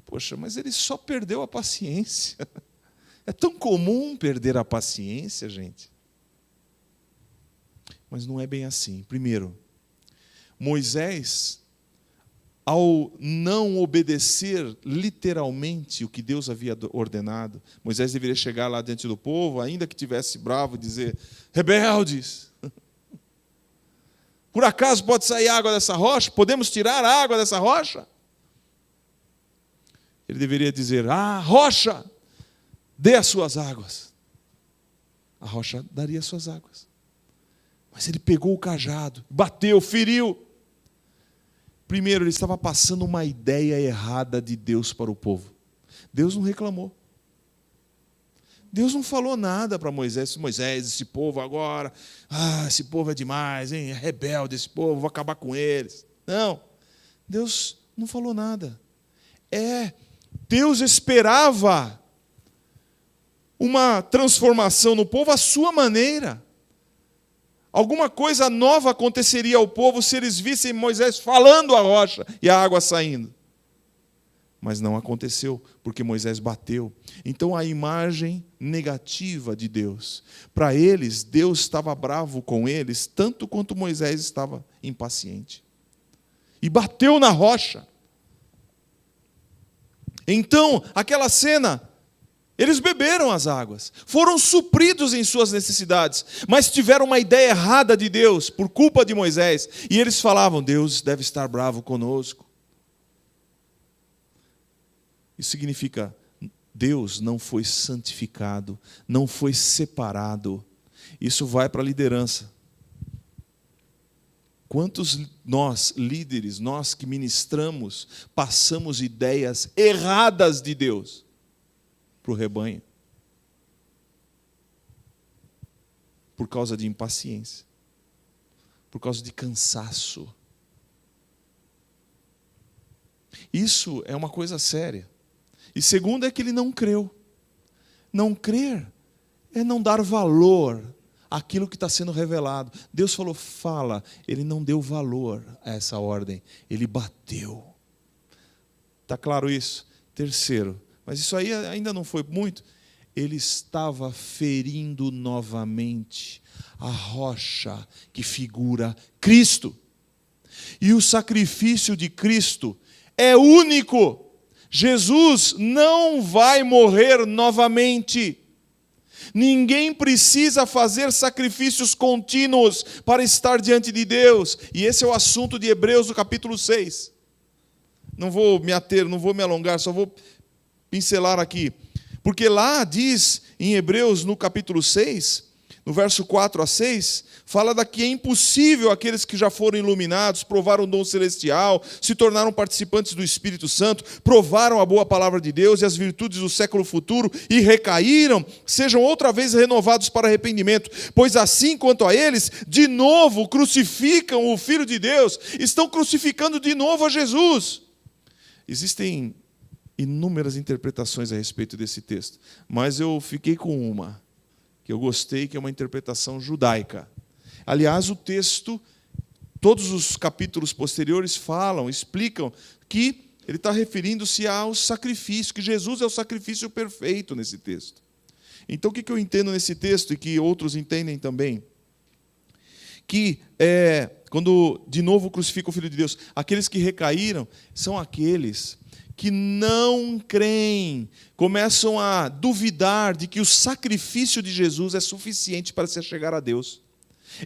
Poxa, mas ele só perdeu a paciência. É tão comum perder a paciência, gente. Mas não é bem assim. Primeiro, Moisés, ao não obedecer literalmente o que Deus havia ordenado, Moisés deveria chegar lá diante do povo, ainda que tivesse bravo, e dizer: rebeldes, por acaso pode sair água dessa rocha? Podemos tirar a água dessa rocha? Ele deveria dizer: rocha, dê as suas águas. A rocha daria as suas águas. Mas ele pegou o cajado, bateu, feriu. Primeiro, ele estava passando uma ideia errada de Deus para o povo. Deus não reclamou. Deus não falou nada para Moisés: Moisés, esse povo agora, esse povo é demais, hein? É rebelde esse povo, vou acabar com eles. Não, Deus não falou nada. Deus esperava uma transformação no povo à sua maneira. Alguma coisa nova aconteceria ao povo se eles vissem Moisés falando a rocha e a água saindo. Mas não aconteceu, porque Moisés bateu. Então a imagem negativa de Deus. Para eles, Deus estava bravo com eles, tanto quanto Moisés estava impaciente. E bateu na rocha. Então, aquela cena, eles beberam as águas, foram supridos em suas necessidades, mas tiveram uma ideia errada de Deus, por culpa de Moisés, e eles falavam: Deus deve estar bravo conosco. Isso significa: Deus não foi santificado, não foi separado. Isso vai para a liderança. Quantos nós, líderes, nós que ministramos, passamos ideias erradas de Deus para o rebanho? Por causa de impaciência, por causa de cansaço. Isso é uma coisa séria. E segundo é que ele não creu. Não crer é não dar valor àquilo que está sendo revelado. Deus falou: fala. Ele não deu valor a essa ordem. Ele bateu. Está claro isso? Terceiro, mas isso aí ainda não foi muito. Ele estava ferindo novamente a rocha que figura Cristo. E o sacrifício de Cristo é único. Jesus não vai morrer novamente. Ninguém precisa fazer sacrifícios contínuos para estar diante de Deus. E esse é o assunto de Hebreus, no capítulo 6. Não vou me alongar, só vou pincelar aqui. Porque lá diz, em Hebreus, no capítulo 6, no verso 4 a 6, fala que é impossível aqueles que já foram iluminados, provaram o dom celestial, se tornaram participantes do Espírito Santo, provaram a boa palavra de Deus e as virtudes do século futuro e recaíram, sejam outra vez renovados para arrependimento. Pois assim quanto a eles, de novo crucificam o Filho de Deus, estão crucificando de novo a Jesus. Existem inúmeras interpretações a respeito desse texto, mas eu fiquei com uma que eu gostei, que é uma interpretação judaica. Aliás, o texto, todos os capítulos posteriores explicam que Ele está referindo-se ao sacrifício, que Jesus é o sacrifício perfeito nesse texto. Então, o que eu entendo nesse texto, e que outros entendem também? Que, quando de novo crucifica o Filho de Deus, aqueles que recaíram são aqueles que não creem, começam a duvidar de que o sacrifício de Jesus é suficiente para se chegar a Deus.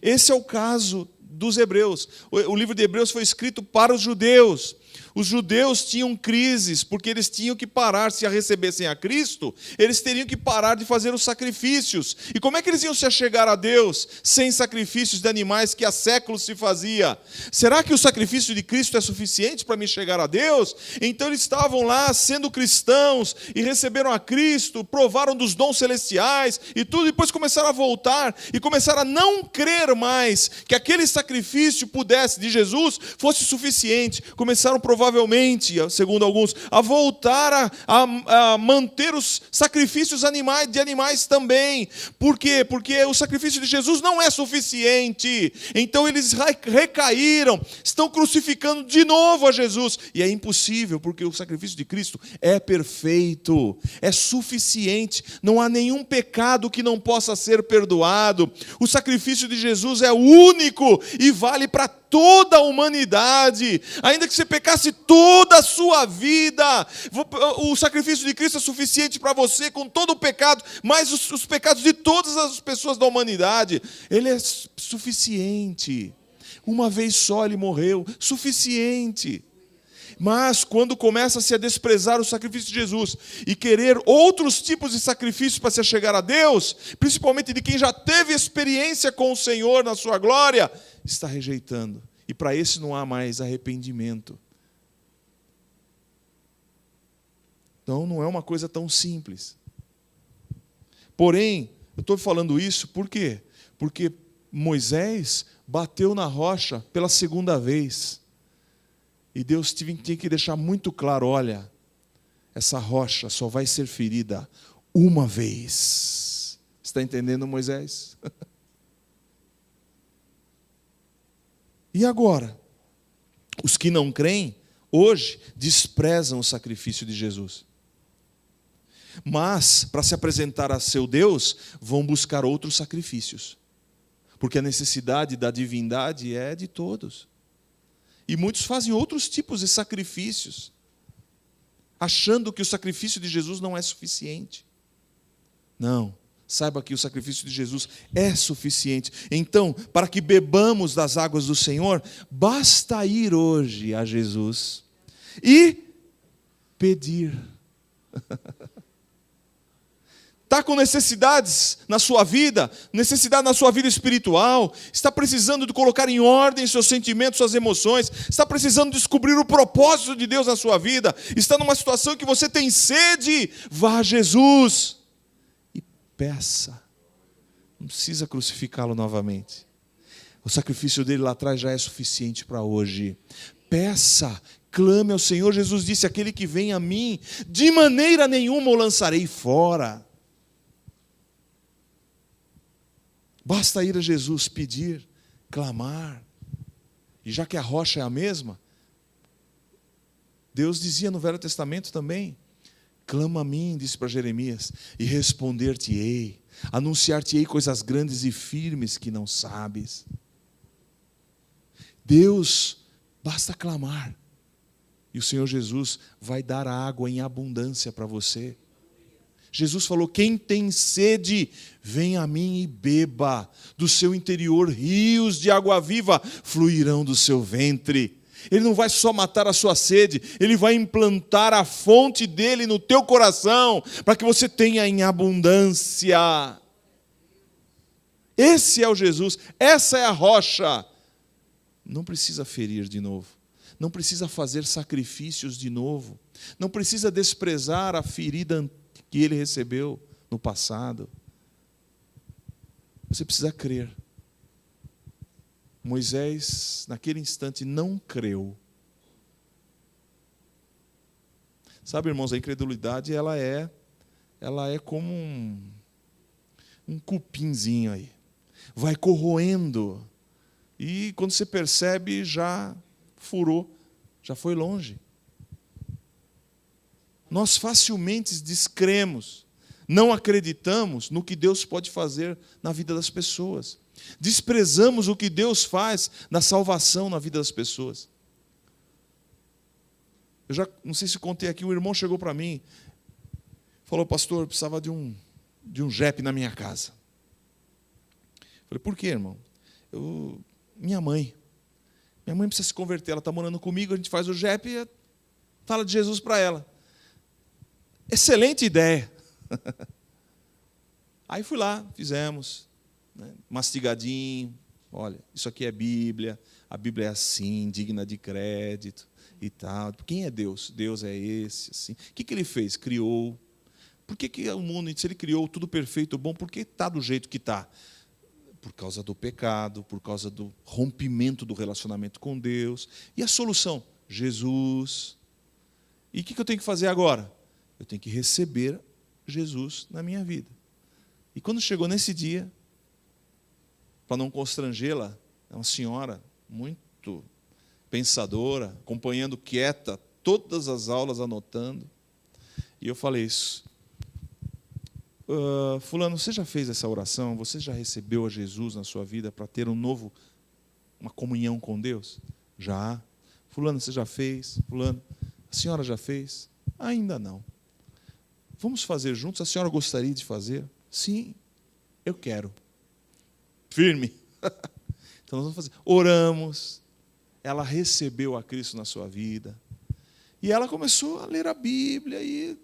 Esse é o caso dos hebreus. O livro de Hebreus foi escrito para os judeus. Os judeus tinham crises, porque eles tinham que parar, se recebessem a Cristo, eles teriam que parar de fazer os sacrifícios. E como é que eles iam se achegar a Deus sem sacrifícios de animais que há séculos se fazia? Será que o sacrifício de Cristo é suficiente para me chegar a Deus? Então eles estavam lá sendo cristãos e receberam a Cristo, provaram dos dons celestiais e tudo, e depois começaram a voltar e começaram a não crer mais que aquele sacrifício de Jesus fosse suficiente. Começaram provavelmente, segundo alguns, a voltar a manter os sacrifícios de animais também. Por quê? Porque o sacrifício de Jesus não é suficiente. Então eles recaíram, estão crucificando de novo a Jesus. E é impossível, porque o sacrifício de Cristo é perfeito, é suficiente. Não há nenhum pecado que não possa ser perdoado. O sacrifício de Jesus é único e vale para toda a humanidade. Ainda que você pecasse toda a sua vida, o sacrifício de Cristo é suficiente para você, com todo o pecado, mais os pecados de todas as pessoas da humanidade. Ele é suficiente. Uma vez só ele morreu, suficiente. Mas quando começa-se a desprezar o sacrifício de Jesus e querer outros tipos de sacrifícios para se chegar a Deus, principalmente de quem já teve experiência com o Senhor na sua glória, está rejeitando. E para esse não há mais arrependimento. Então não é uma coisa tão simples. Porém, eu estou falando isso por quê? Porque Moisés bateu na rocha pela segunda vez. E Deus tinha que deixar muito claro, olha, essa rocha só vai ser ferida uma vez. Está entendendo, Moisés? E agora? Os que não creem, hoje, desprezam o sacrifício de Jesus. Mas, para se apresentar a seu Deus, vão buscar outros sacrifícios. Porque a necessidade da divindade é de todos. E muitos fazem outros tipos de sacrifícios, achando que o sacrifício de Jesus não é suficiente. Não, saiba que o sacrifício de Jesus é suficiente. Então, para que bebamos das águas do Senhor, basta ir hoje a Jesus e pedir. Está com necessidades na sua vida, necessidade na sua vida espiritual, está precisando de colocar em ordem seus sentimentos, suas emoções, está precisando descobrir o propósito de Deus na sua vida, está numa situação que você tem sede, vá a Jesus e peça. Não precisa crucificá-lo novamente. O sacrifício dele lá atrás já é suficiente para hoje. Peça, clame ao Senhor. Jesus disse, aquele que vem a mim, de maneira nenhuma o lançarei fora. Basta ir a Jesus, pedir, clamar. E já que a rocha é a mesma, Deus dizia no Velho Testamento também, clama a mim, disse para Jeremias, e responder-te-ei, anunciar-te-ei coisas grandes e firmes que não sabes. Deus, basta clamar, e o Senhor Jesus vai dar água em abundância para você. Jesus falou, quem tem sede, vem a mim e beba. Do seu interior, rios de água viva fluirão do seu ventre. Ele não vai só matar a sua sede, Ele vai implantar a fonte dele no teu coração, para que você tenha em abundância. Esse é o Jesus, essa é a rocha. Não precisa ferir de novo, não precisa fazer sacrifícios de novo, não precisa desprezar a ferida anterior que ele recebeu no passado. Você precisa crer. Moisés, naquele instante, não creu. Sabe, irmãos, a incredulidade ela é como um cupinzinho aí. Vai corroendo. E quando você percebe, já furou, já foi longe. nós facilmente descremos, não acreditamos no que Deus pode fazer na vida das pessoas. Desprezamos o que Deus faz na salvação na vida das pessoas. Eu já não sei se contei aqui, um irmão chegou para mim, falou: pastor, eu precisava de um Jeep na minha casa. Eu falei: por quê, irmão? Minha mãe precisa se converter, ela está morando comigo, a gente faz o Jeep e fala de Jesus para ela. Excelente ideia. Aí fui lá, fizemos, né, mastigadinho. Olha, isso aqui é Bíblia, a Bíblia é assim, digna de crédito e tal. Quem é Deus? Deus é esse, assim. O que Ele fez? Criou. Por que o mundo, se Ele criou tudo perfeito, bom, por que está do jeito que está? Por causa do pecado, por causa do rompimento do relacionamento com Deus. E a solução? Jesus. E o que eu tenho que fazer agora? Eu tenho que receber Jesus na minha vida. E quando chegou nesse dia, para não constrangê-la, é uma senhora muito pensadora, acompanhando quieta todas as aulas, anotando. E eu falei isso. Fulano, você já fez essa oração? Você já recebeu a Jesus na sua vida para ter uma comunhão com Deus? Já. Fulano, você já fez? Fulano, a senhora já fez? Ainda não. Vamos fazer juntos? A senhora gostaria de fazer? Sim, eu quero. Firme. Então nós vamos fazer. Oramos. Ela recebeu a Cristo na sua vida. E ela começou a ler a Bíblia e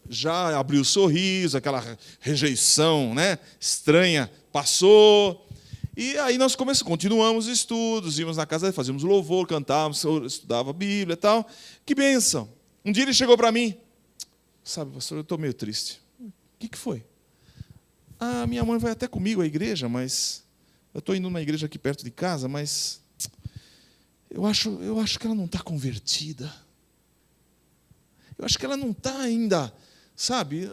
já abriu o sorriso, aquela rejeição, né, estranha, passou. E aí nós continuamos os estudos, íamos na casa, fazíamos louvor, cantávamos, estudava a Bíblia e tal. Que bênção. Um dia ele chegou para mim: sabe, pastor, eu estou meio triste. O que foi? Minha mãe vai até comigo à igreja, mas eu estou indo numa igreja aqui perto de casa, mas eu acho que ela não está convertida. Eu acho que ela não está ainda, sabe,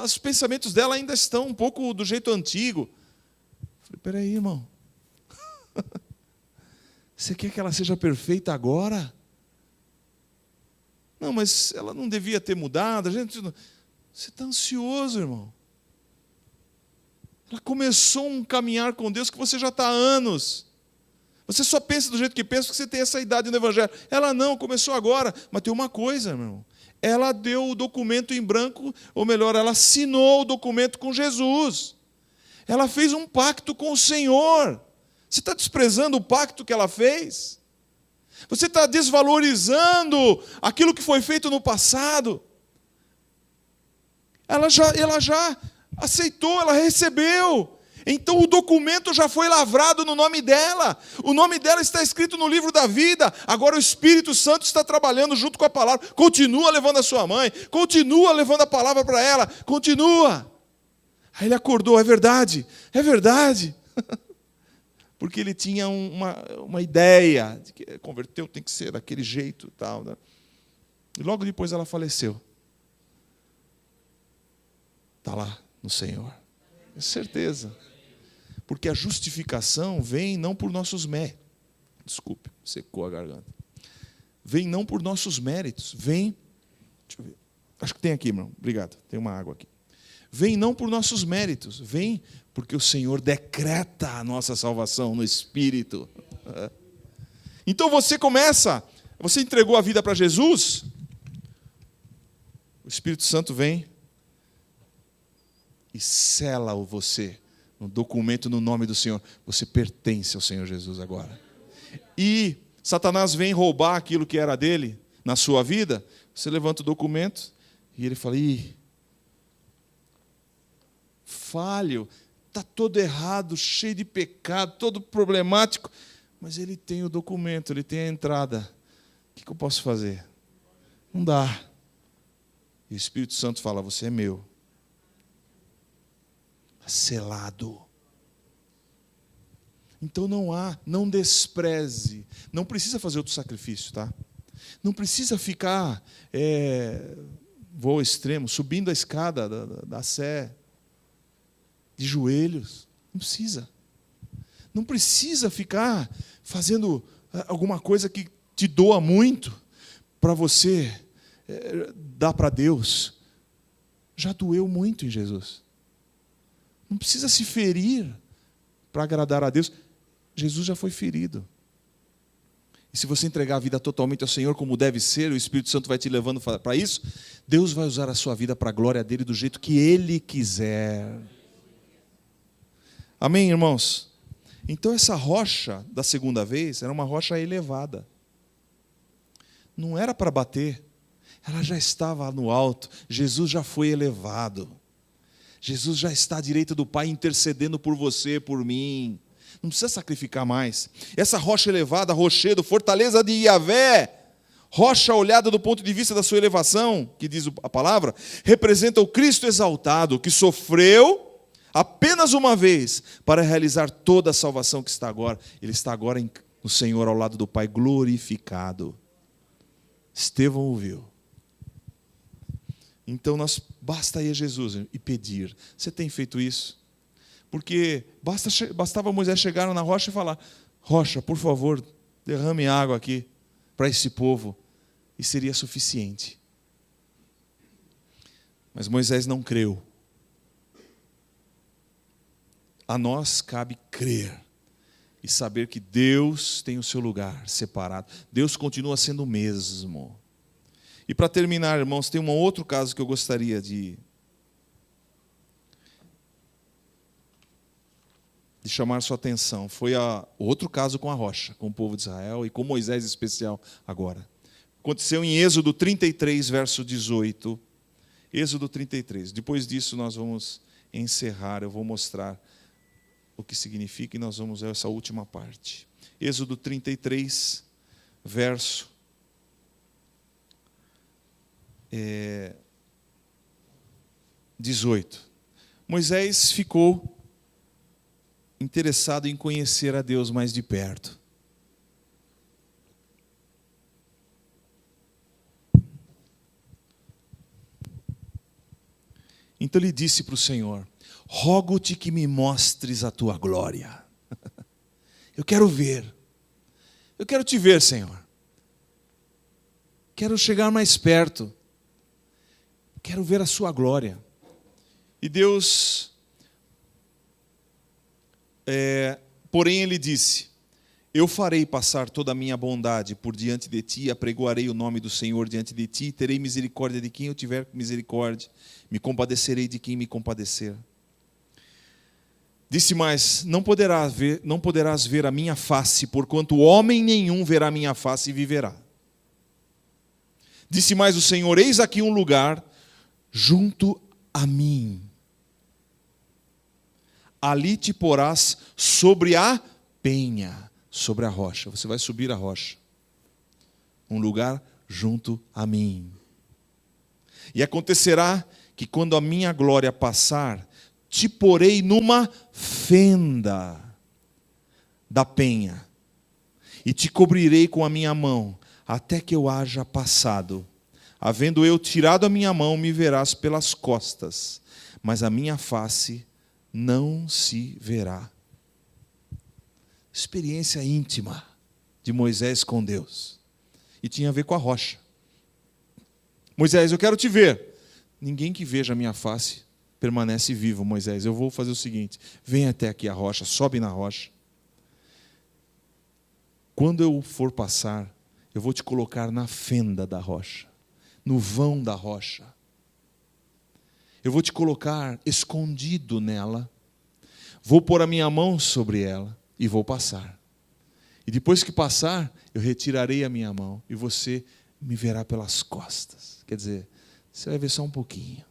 os pensamentos dela ainda estão um pouco do jeito antigo. Eu falei: peraí, irmão. Você quer que ela seja perfeita agora? Não, mas ela não devia ter mudado. Você está ansioso, irmão. Ela começou um caminhar com Deus que você já está há anos. Você só pensa do jeito que pensa porque você tem essa idade no Evangelho. Ela não, começou agora. Mas tem uma coisa, meu irmão. Ela deu o documento em branco, ou melhor, ela assinou o documento com Jesus. Ela fez um pacto com o Senhor. Você está desprezando o pacto que ela fez? Você está desvalorizando aquilo que foi feito no passado? Ela já aceitou, ela recebeu. Então o documento já foi lavrado no nome dela. O nome dela está escrito no livro da vida. Agora o Espírito Santo está trabalhando junto com a palavra. Continua levando a sua mãe. Continua levando a palavra para ela. Continua. Aí ele acordou. É verdade. É verdade. Porque ele tinha uma ideia de que converteu tem que ser daquele jeito. Tal, né? E logo depois ela faleceu. Está lá no Senhor. É certeza. Porque a justificação vem não por nossos méritos. Desculpe, secou a garganta. Vem não por nossos méritos. Vem. Deixa eu ver. Acho que tem aqui, irmão. Obrigado. Tem uma água aqui. Vem não por nossos méritos. Vem porque o Senhor decreta a nossa salvação no Espírito. Então você entregou a vida para Jesus. O Espírito Santo vem e sela você no documento no nome do Senhor. Você pertence ao Senhor Jesus agora. E Satanás vem roubar aquilo que era dele na sua vida. Você levanta o documento e ele fala: falho, está todo errado, cheio de pecado, todo problemático. Mas ele tem o documento, ele tem a entrada. O que eu posso fazer? Não dá. E o Espírito Santo fala: você é meu. Selado. Então não despreze, não precisa fazer outro sacrifício, tá? Não precisa ficar, vou ao extremo, subindo a escada da Sé, de joelhos, não precisa. Não precisa ficar fazendo alguma coisa que te doa muito, para você dá para Deus, já doeu muito em Jesus. Não precisa se ferir para agradar a Deus. Jesus já foi ferido. E se você entregar a vida totalmente ao Senhor como deve ser, o Espírito Santo vai te levando para isso, Deus vai usar a sua vida para a glória dele do jeito que Ele quiser. Amém, irmãos? Então essa rocha da segunda vez era uma rocha elevada. Não era para bater, ela já estava no alto. Jesus já foi elevado. Jesus já está à direita do Pai intercedendo por você, por mim. Não precisa sacrificar mais. Essa rocha elevada, rochedo, fortaleza de Yahvé, rocha olhada do ponto de vista da sua elevação, que diz a palavra, representa o Cristo exaltado, que sofreu apenas uma vez para realizar toda a salvação que está agora. Ele está agora no Senhor, ao lado do Pai, glorificado. Estevão ouviu. Então basta ir a Jesus e pedir. Você tem feito isso? Porque bastava Moisés chegar na rocha e falar: rocha, por favor, derrame água aqui para esse povo. E seria suficiente. Mas Moisés não creu. A nós cabe crer e saber que Deus tem o seu lugar separado. Deus continua sendo o mesmo. E para terminar, irmãos, tem um outro caso que eu gostaria de chamar sua atenção. Foi outro caso com a rocha, com o povo de Israel e com Moisés em especial agora. Aconteceu em Êxodo 33, verso 18. Êxodo 33. Depois disso nós vamos encerrar, eu vou mostrar o que significa e nós vamos ver essa última parte. Êxodo 33, verso 18. Moisés ficou interessado em conhecer a Deus mais de perto. Então ele disse para o Senhor: rogo-te que me mostres a tua glória. Eu quero ver. Eu quero te ver, Senhor. Quero chegar mais perto. Quero ver a sua glória. E Deus, porém ele disse: eu farei passar toda a minha bondade por diante de ti, apregoarei o nome do Senhor diante de ti, terei misericórdia de quem eu tiver misericórdia, me compadecerei de quem me compadecer. Disse mais: não poderás ver a minha face, porquanto homem nenhum verá a minha face e viverá. Disse mais o Senhor: eis aqui um lugar junto a mim. Ali te porás sobre a penha, sobre a rocha. Você vai subir a rocha. Um lugar junto a mim. E acontecerá que quando a minha glória passar, te porei numa fenda da penha, e te cobrirei com a minha mão, até que eu haja passado. Havendo eu tirado a minha mão, me verás pelas costas, mas a minha face não se verá. Experiência íntima de Moisés com Deus. E tinha a ver com a rocha. Moisés, eu quero te ver. Ninguém que veja a minha face permanece vivo, Moisés. Eu vou fazer o seguinte: vem até aqui a rocha, sobe na rocha. Quando eu for passar, eu vou te colocar na fenda da rocha, no vão da rocha. Eu vou te colocar escondido nela, vou pôr a minha mão sobre ela e vou passar. E depois que passar, eu retirarei a minha mão e você me verá pelas costas. Quer dizer, você vai ver só um pouquinho.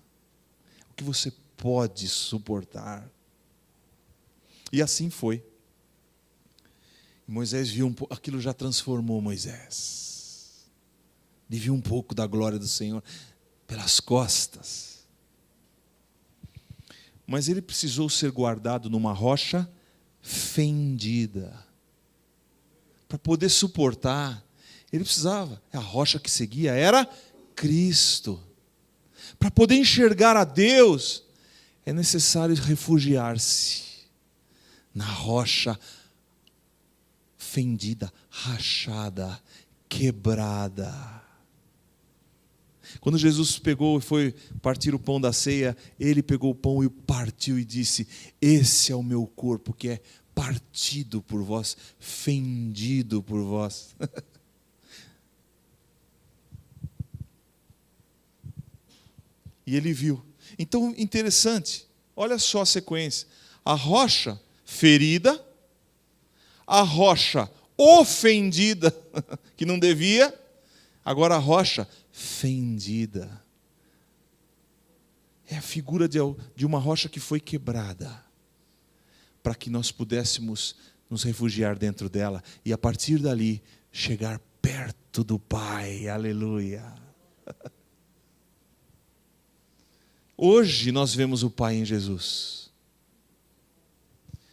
O que você pode suportar. E assim foi. Moisés viu aquilo, já transformou Moisés. Ele viu um pouco da glória do Senhor pelas costas. Mas ele precisou ser guardado numa rocha fendida. Para poder suportar, ele precisava. A rocha que seguia era Cristo. Para poder enxergar a Deus, é necessário refugiar-se na rocha fendida, rachada, quebrada. Quando Jesus pegou e foi partir o pão da ceia, ele pegou o pão e o partiu e disse: esse é o meu corpo que é partido por vós, fendido por vós. E ele viu. Então, interessante, olha só a sequência. A rocha ferida, a rocha ofendida, que não devia, agora a rocha fendida. É a figura de uma rocha que foi quebrada, para que nós pudéssemos nos refugiar dentro dela e a partir dali chegar perto do Pai. Aleluia. Hoje nós vemos o Pai em Jesus.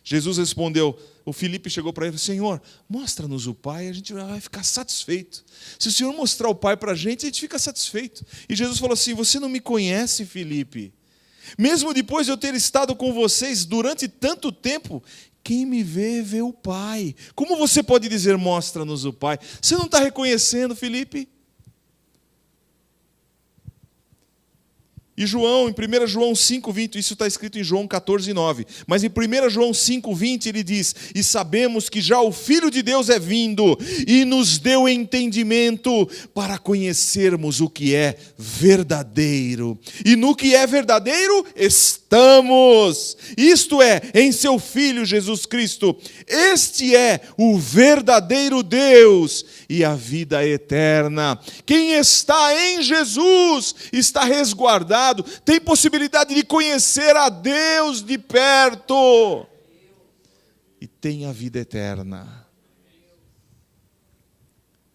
Jesus respondeu, o Filipe chegou para ele e falou: Senhor, mostra-nos o Pai, a gente vai ficar satisfeito. Se o Senhor mostrar o Pai para a gente fica satisfeito. E Jesus falou assim: você não me conhece, Filipe? Mesmo depois de eu ter estado com vocês durante tanto tempo, quem me vê, vê o Pai. Como você pode dizer, mostra-nos o Pai? Você não está reconhecendo, Filipe? E João, em 1 João 5,20, isso está escrito em João 14,9. Mas em 1 João 5,20 ele diz: e sabemos que já o Filho de Deus é vindo e nos deu entendimento para conhecermos o que é verdadeiro. E no que é verdadeiro estamos. Isto é, em seu Filho Jesus Cristo. Este é o verdadeiro Deus e a vida eterna. Quem está em Jesus está resguardado, tem possibilidade de conhecer a Deus de perto e tem a vida eterna.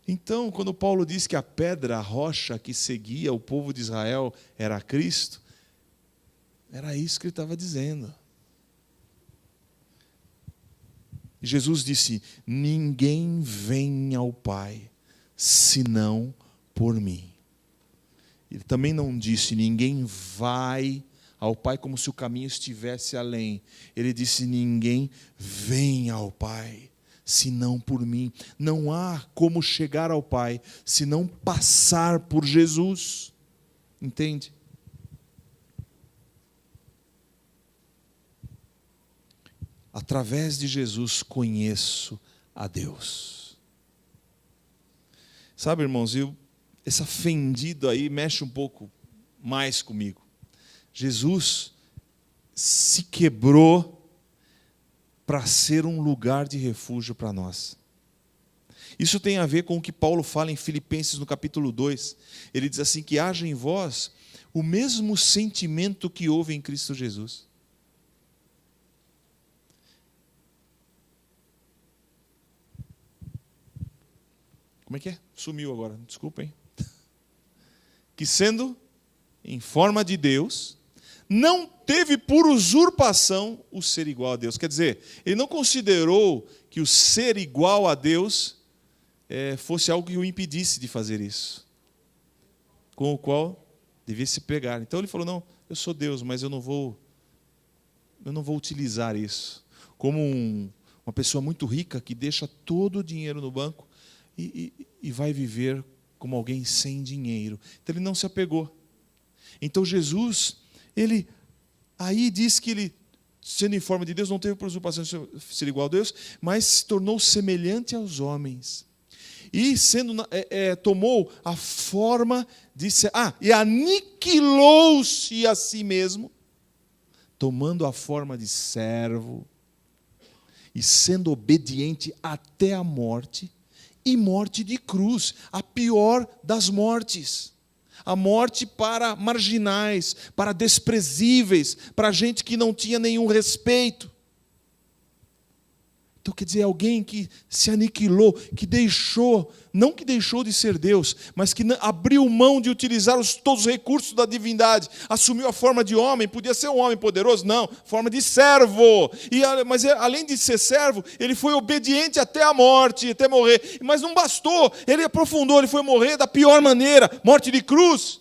Então, quando Paulo diz que a pedra, a rocha que seguia o povo de Israel era Cristo, era isso que ele estava dizendo. E Jesus disse: ninguém vem ao Pai senão por mim. Ele também não disse: ninguém vai ao Pai como se o caminho estivesse além. Ele disse: ninguém vem ao Pai senão por mim. Não há como chegar ao Pai senão passar por Jesus. Entende? Através de Jesus conheço a Deus. Sabe, irmãos, essa fendida aí mexe um pouco mais comigo. Jesus se quebrou para ser um lugar de refúgio para nós. Isso tem a ver com o que Paulo fala em Filipenses no capítulo 2. Ele diz assim: que haja em vós o mesmo sentimento que houve em Cristo Jesus. Como é que é? Sumiu agora, desculpem. Que sendo em forma de Deus, não teve por usurpação o ser igual a Deus. Quer dizer, ele não considerou que o ser igual a Deus fosse algo que o impedisse de fazer isso, com o qual devia se pegar. Então ele falou: não, eu sou Deus, mas eu não vou utilizar isso. Como uma pessoa muito rica que deixa todo o dinheiro no banco e vai viver como alguém sem dinheiro. Então ele não se apegou. Então Jesus, ele aí diz que ele, sendo em forma de Deus, não teve por usurpação de ser igual a Deus, mas se tornou semelhante aos homens. E tomou a forma de ser, e aniquilou-se a si mesmo, tomando a forma de servo e sendo obediente até a morte, e morte de cruz, a pior das mortes. A morte para marginais, para desprezíveis, para gente que não tinha nenhum respeito. Então, quer dizer, alguém que se aniquilou, que deixou, não que deixou de ser Deus, mas que abriu mão de utilizar todos os recursos da divindade, assumiu a forma de homem, podia ser um homem poderoso, não, forma de servo. Mas além de ser servo, ele foi obediente até a morte, até morrer. Mas não bastou, ele aprofundou, ele foi morrer da pior maneira, morte de cruz.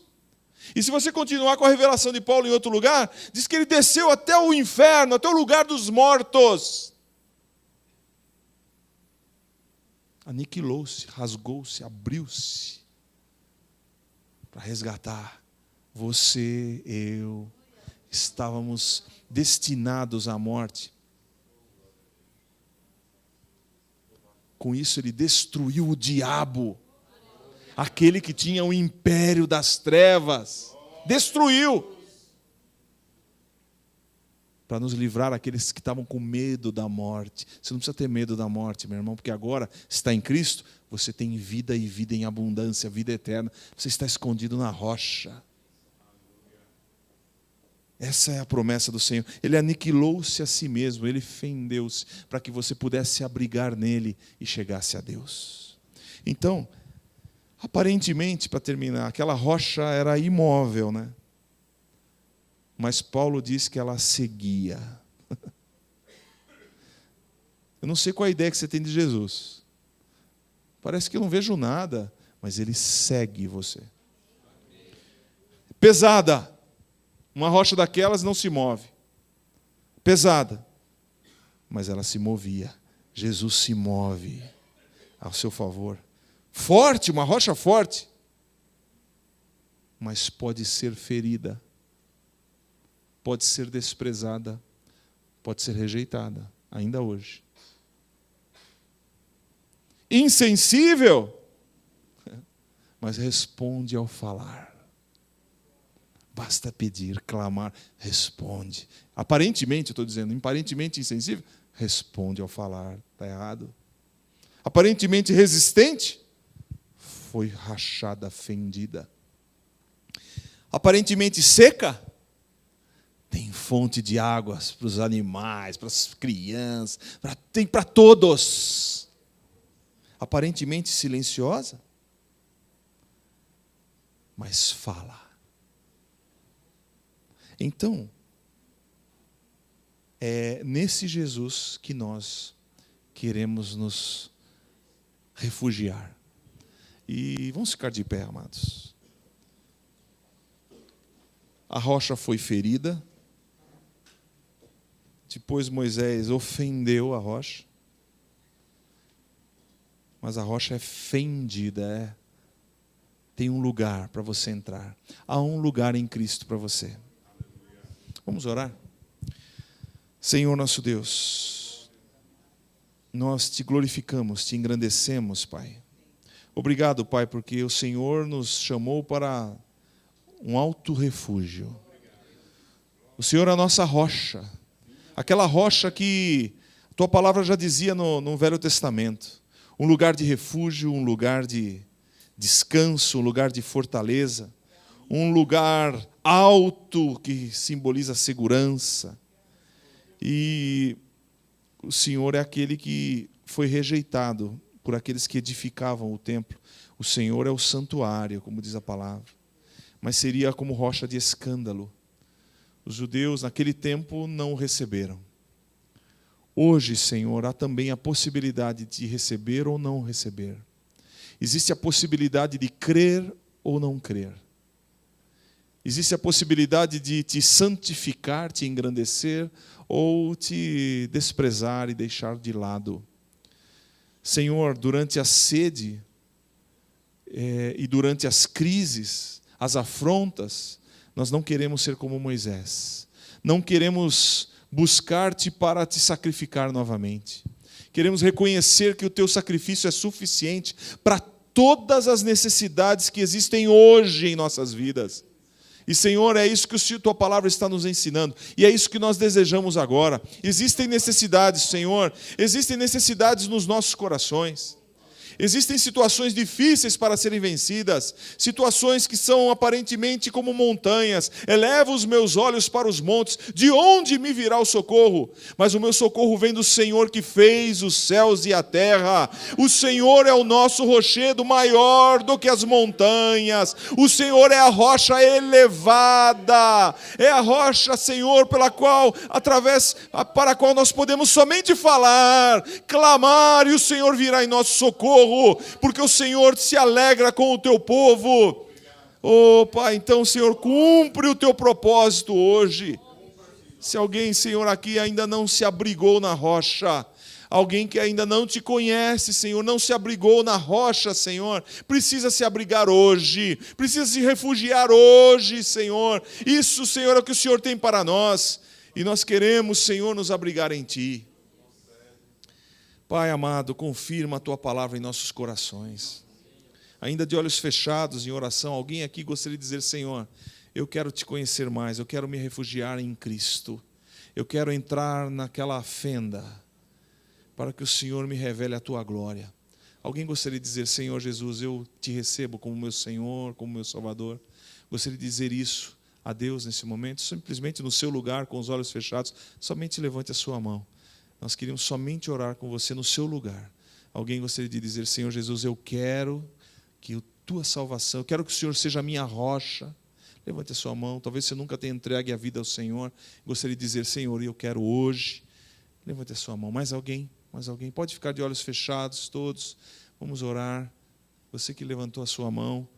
E se você continuar com a revelação de Paulo em outro lugar, diz que ele desceu até o inferno, até o lugar dos mortos. Aniquilou-se, rasgou-se, abriu-se para resgatar. Você, eu, estávamos destinados à morte. Com isso ele destruiu o diabo, aquele que tinha o império das trevas. Destruiu. Para nos livrar aqueles que estavam com medo da morte. Você não precisa ter medo da morte, meu irmão, porque agora, se está em Cristo, você tem vida e vida em abundância, vida eterna. Você está escondido na rocha. Essa é a promessa do Senhor. Ele aniquilou-se a si mesmo, ele fendeu-se, para que você pudesse se abrigar nele e chegasse a Deus. Então, aparentemente, para terminar, aquela rocha era imóvel, né? Mas Paulo diz que ela seguia. Eu não sei qual a ideia que você tem de Jesus. Parece que eu não vejo nada, mas ele segue você. Pesada. Uma rocha daquelas não se move. Pesada. Mas ela se movia. Jesus se move ao seu favor. Forte, uma rocha forte. Mas pode ser ferida. Pode ser desprezada. Pode ser rejeitada. Ainda hoje. Insensível. Mas responde ao falar. Basta pedir, clamar, responde. Aparentemente, eu estou dizendo, aparentemente insensível, responde ao falar. Está errado. Aparentemente resistente, foi rachada, fendida. Aparentemente seca, tem fonte de águas para os animais, para as crianças, tem para todos. Aparentemente silenciosa, mas fala. Então, é nesse Jesus que nós queremos nos refugiar. E vamos ficar de pé, amados. A rocha foi ferida. Depois Moisés ofendeu a rocha. Mas a rocha é fendida. Tem um lugar para você entrar. Há um lugar em Cristo para você. Vamos orar? Senhor nosso Deus, nós te glorificamos, te engrandecemos, Pai. Obrigado, Pai, porque o Senhor nos chamou para um alto refúgio. O Senhor é a nossa rocha, aquela rocha que a Tua palavra já dizia no Velho Testamento, um lugar de refúgio, um lugar de descanso, um lugar de fortaleza, um lugar alto que simboliza segurança. E o Senhor é aquele que foi rejeitado por aqueles que edificavam o templo. O Senhor é o santuário, como diz a palavra. Mas seria como rocha de escândalo. Os judeus naquele tempo não o receberam. Hoje, Senhor, há também a possibilidade de receber ou não receber. Existe a possibilidade de crer ou não crer. Existe a possibilidade de te santificar, te engrandecer, ou te desprezar e deixar de lado. Senhor, durante a sede e durante as crises, as afrontas, nós não queremos ser como Moisés. Não queremos buscar-te para te sacrificar novamente. Queremos reconhecer que o teu sacrifício é suficiente para todas as necessidades que existem hoje em nossas vidas. E, Senhor, é isso que a Tua palavra está nos ensinando. E é isso que nós desejamos agora. Existem necessidades, Senhor. Existem necessidades nos nossos corações. Existem situações difíceis para serem vencidas, situações que são aparentemente como montanhas. Elevo os meus olhos para os montes, de onde me virá o socorro? Mas o meu socorro vem do Senhor que fez os céus e a terra. O Senhor é o nosso rochedo maior do que as montanhas. O Senhor é a rocha elevada. É a rocha, Senhor, para a qual nós podemos somente falar, clamar, e o Senhor virá em nosso socorro. Porque o Senhor se alegra com o teu povo. Oh, Pai, então, Senhor, cumpre o teu propósito hoje. Se alguém, Senhor, aqui ainda não se abrigou na rocha, Alguém que ainda não te conhece, Senhor, não se abrigou na rocha, Senhor, precisa se abrigar hoje, precisa se refugiar hoje, Senhor. Isso, Senhor, é o que o Senhor tem para nós. E nós queremos, Senhor, nos abrigar em Ti. Pai amado, confirma a Tua palavra em nossos corações. Ainda de olhos fechados, em oração, alguém aqui gostaria de dizer: Senhor, eu quero Te conhecer mais, eu quero me refugiar em Cristo. Eu quero entrar naquela fenda, para que o Senhor me revele a Tua glória. Alguém gostaria de dizer: Senhor Jesus, eu Te recebo como meu Senhor, como meu Salvador. Gostaria de dizer isso a Deus nesse momento, simplesmente no seu lugar, com os olhos fechados, somente levante a sua mão. Nós queríamos somente orar com você no seu lugar. Alguém gostaria de dizer: Senhor Jesus, eu quero que a Tua salvação, eu quero que o Senhor seja a minha rocha. Levante a sua mão. Talvez você nunca tenha entregue a vida ao Senhor. Gostaria de dizer: Senhor, eu quero hoje. Levante a sua mão. Mais alguém? Mais alguém? Pode ficar de olhos fechados todos. Vamos orar. Você que levantou a sua mão,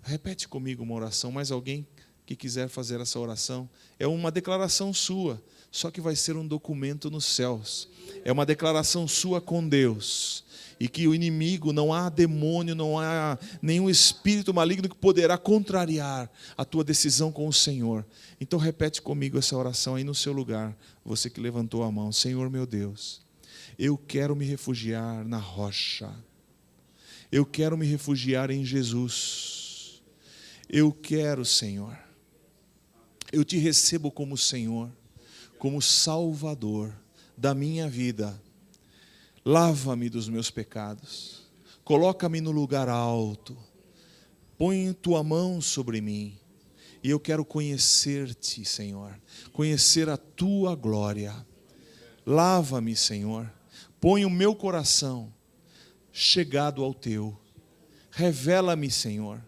repete comigo uma oração. Mais alguém que quiser fazer essa oração? É uma declaração sua, só que vai ser um documento nos céus. É uma declaração sua com Deus. E que o inimigo, não há demônio, não há nenhum espírito maligno que poderá contrariar a tua decisão com o Senhor. Então repete comigo essa oração aí no seu lugar, você que levantou a mão. Senhor meu Deus, eu quero me refugiar na rocha. Eu quero me refugiar em Jesus. Eu quero, Senhor, eu Te recebo como Senhor, como Salvador da minha vida. Lava-me dos meus pecados, coloca-me no lugar alto, põe Tua mão sobre mim, e eu quero conhecer-Te, Senhor, conhecer a Tua glória. Lava-me, Senhor, põe o meu coração chegado ao Teu, revela-me, Senhor,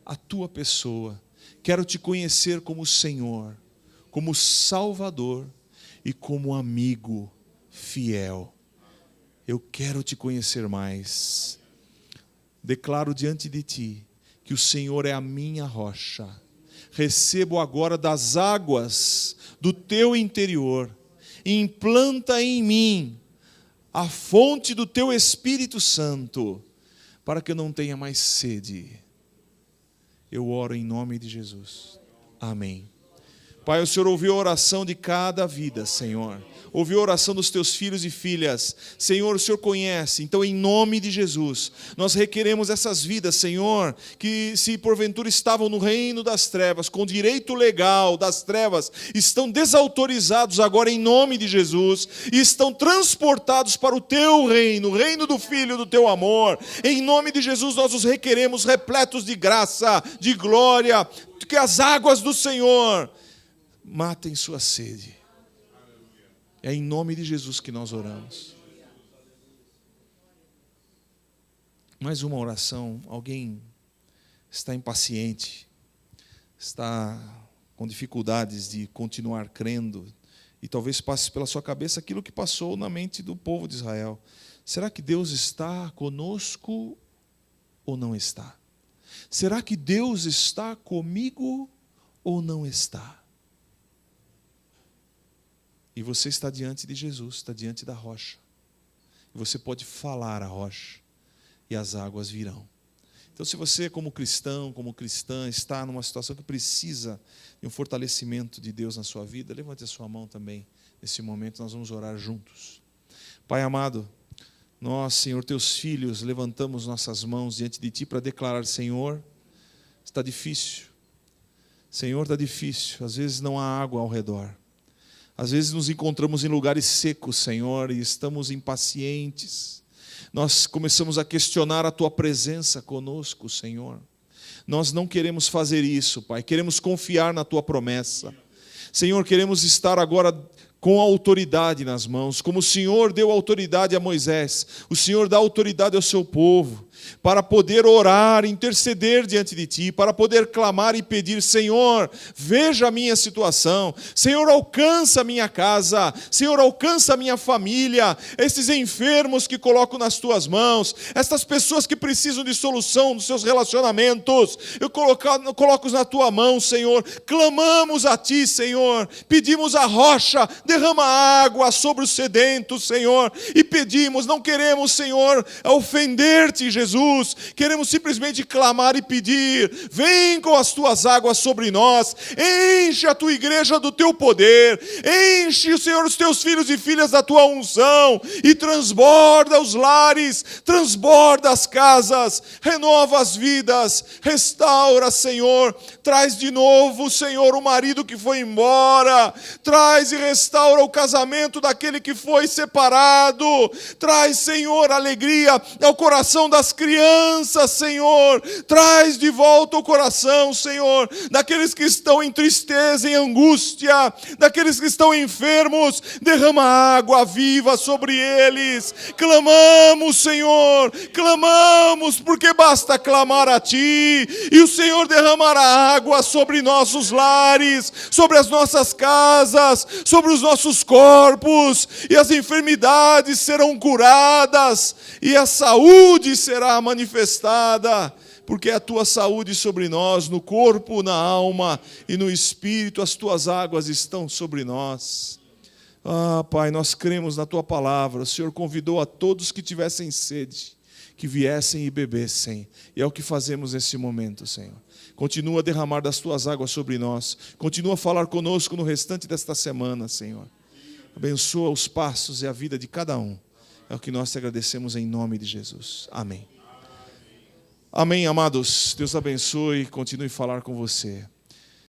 a Tua pessoa. Quero Te conhecer como Senhor, como Salvador e como amigo fiel. Eu quero Te conhecer mais. Declaro diante de Ti que o Senhor é a minha rocha. Recebo agora das águas do Teu interior. Implanta em mim a fonte do Teu Espírito Santo, para que eu não tenha mais sede. Eu oro em nome de Jesus. Amém. Pai, o Senhor ouviu a oração de cada vida, Senhor. Ouviu a oração dos Teus filhos e filhas. Senhor, o Senhor conhece. Então, em nome de Jesus, nós requeremos essas vidas, Senhor, que se porventura estavam no reino das trevas, com direito legal das trevas, estão desautorizados agora em nome de Jesus e estão transportados para o Teu reino, o reino do Filho do Teu amor. Em nome de Jesus, nós os requeremos repletos de graça, de glória, que as águas do Senhor matem sua sede. É em nome de Jesus que nós oramos. Mais uma oração. Alguém está impaciente, está com dificuldades de continuar crendo, e talvez passe pela sua cabeça aquilo que passou na mente do povo de Israel. Será que Deus está conosco ou não está? Será que Deus está comigo ou não está? E você está diante de Jesus, está diante da rocha. E você pode falar à rocha e as águas virão. Então, se você, como cristão, como cristã, está numa situação que precisa de um fortalecimento de Deus na sua vida, levante a sua mão também. Nesse momento nós vamos orar juntos. Pai amado, nós, Senhor, Teus filhos, levantamos nossas mãos diante de Ti para declarar: Senhor, está difícil. Senhor, está difícil. Às vezes não há água ao redor. Às vezes nos encontramos em lugares secos, Senhor, e estamos impacientes. Nós começamos a questionar a Tua presença conosco, Senhor. Nós não queremos fazer isso, Pai. Queremos confiar na Tua promessa. Senhor, queremos estar agora com a autoridade nas mãos, como o Senhor deu autoridade a Moisés, o Senhor dá autoridade ao seu povo. para poder orar, interceder diante de Ti, para poder clamar e pedir: Senhor, veja a minha situação, Senhor, alcança a minha casa, Senhor, alcança a minha família, esses enfermos que coloco nas Tuas mãos, estas pessoas que precisam de solução dos seus relacionamentos, eu coloco-os na Tua mão, Senhor. Clamamos a Ti, Senhor, pedimos a rocha, derrama água sobre os sedentos, Senhor, e pedimos, não queremos, Senhor, ofender-Te, Jesus, queremos simplesmente clamar e pedir: vem com as Tuas águas sobre nós, enche a Tua igreja do Teu poder, enche, Senhor, os Teus filhos e filhas da Tua unção, e transborda os lares, transborda as casas, renova as vidas, restaura, Senhor, traz de novo, Senhor, o marido que foi embora, traz e restaura o casamento daquele que foi separado, traz, Senhor, alegria ao coração das crianças, Senhor, traz de volta o coração, Senhor, daqueles que estão em tristeza, em angústia, daqueles que estão enfermos, derrama água viva sobre eles. Clamamos, Senhor, clamamos, porque basta clamar a Ti, e o Senhor derramará água sobre nossos lares, sobre as nossas casas, sobre os nossos corpos, e as enfermidades serão curadas, e a saúde será manifestada, porque é a Tua saúde sobre nós, no corpo, na alma e no espírito, as Tuas águas estão sobre nós. Ah, Pai, nós cremos na Tua palavra. O Senhor convidou a todos que tivessem sede, que viessem e bebessem, e é o que fazemos nesse momento, Senhor. Continua a derramar das Tuas águas sobre nós, continua a falar conosco no restante desta semana, Senhor. Abençoa os passos e a vida de cada um. É o que nós te agradecemos em nome de Jesus. Amém. Amém, amados. Deus abençoe e continue a falar com você.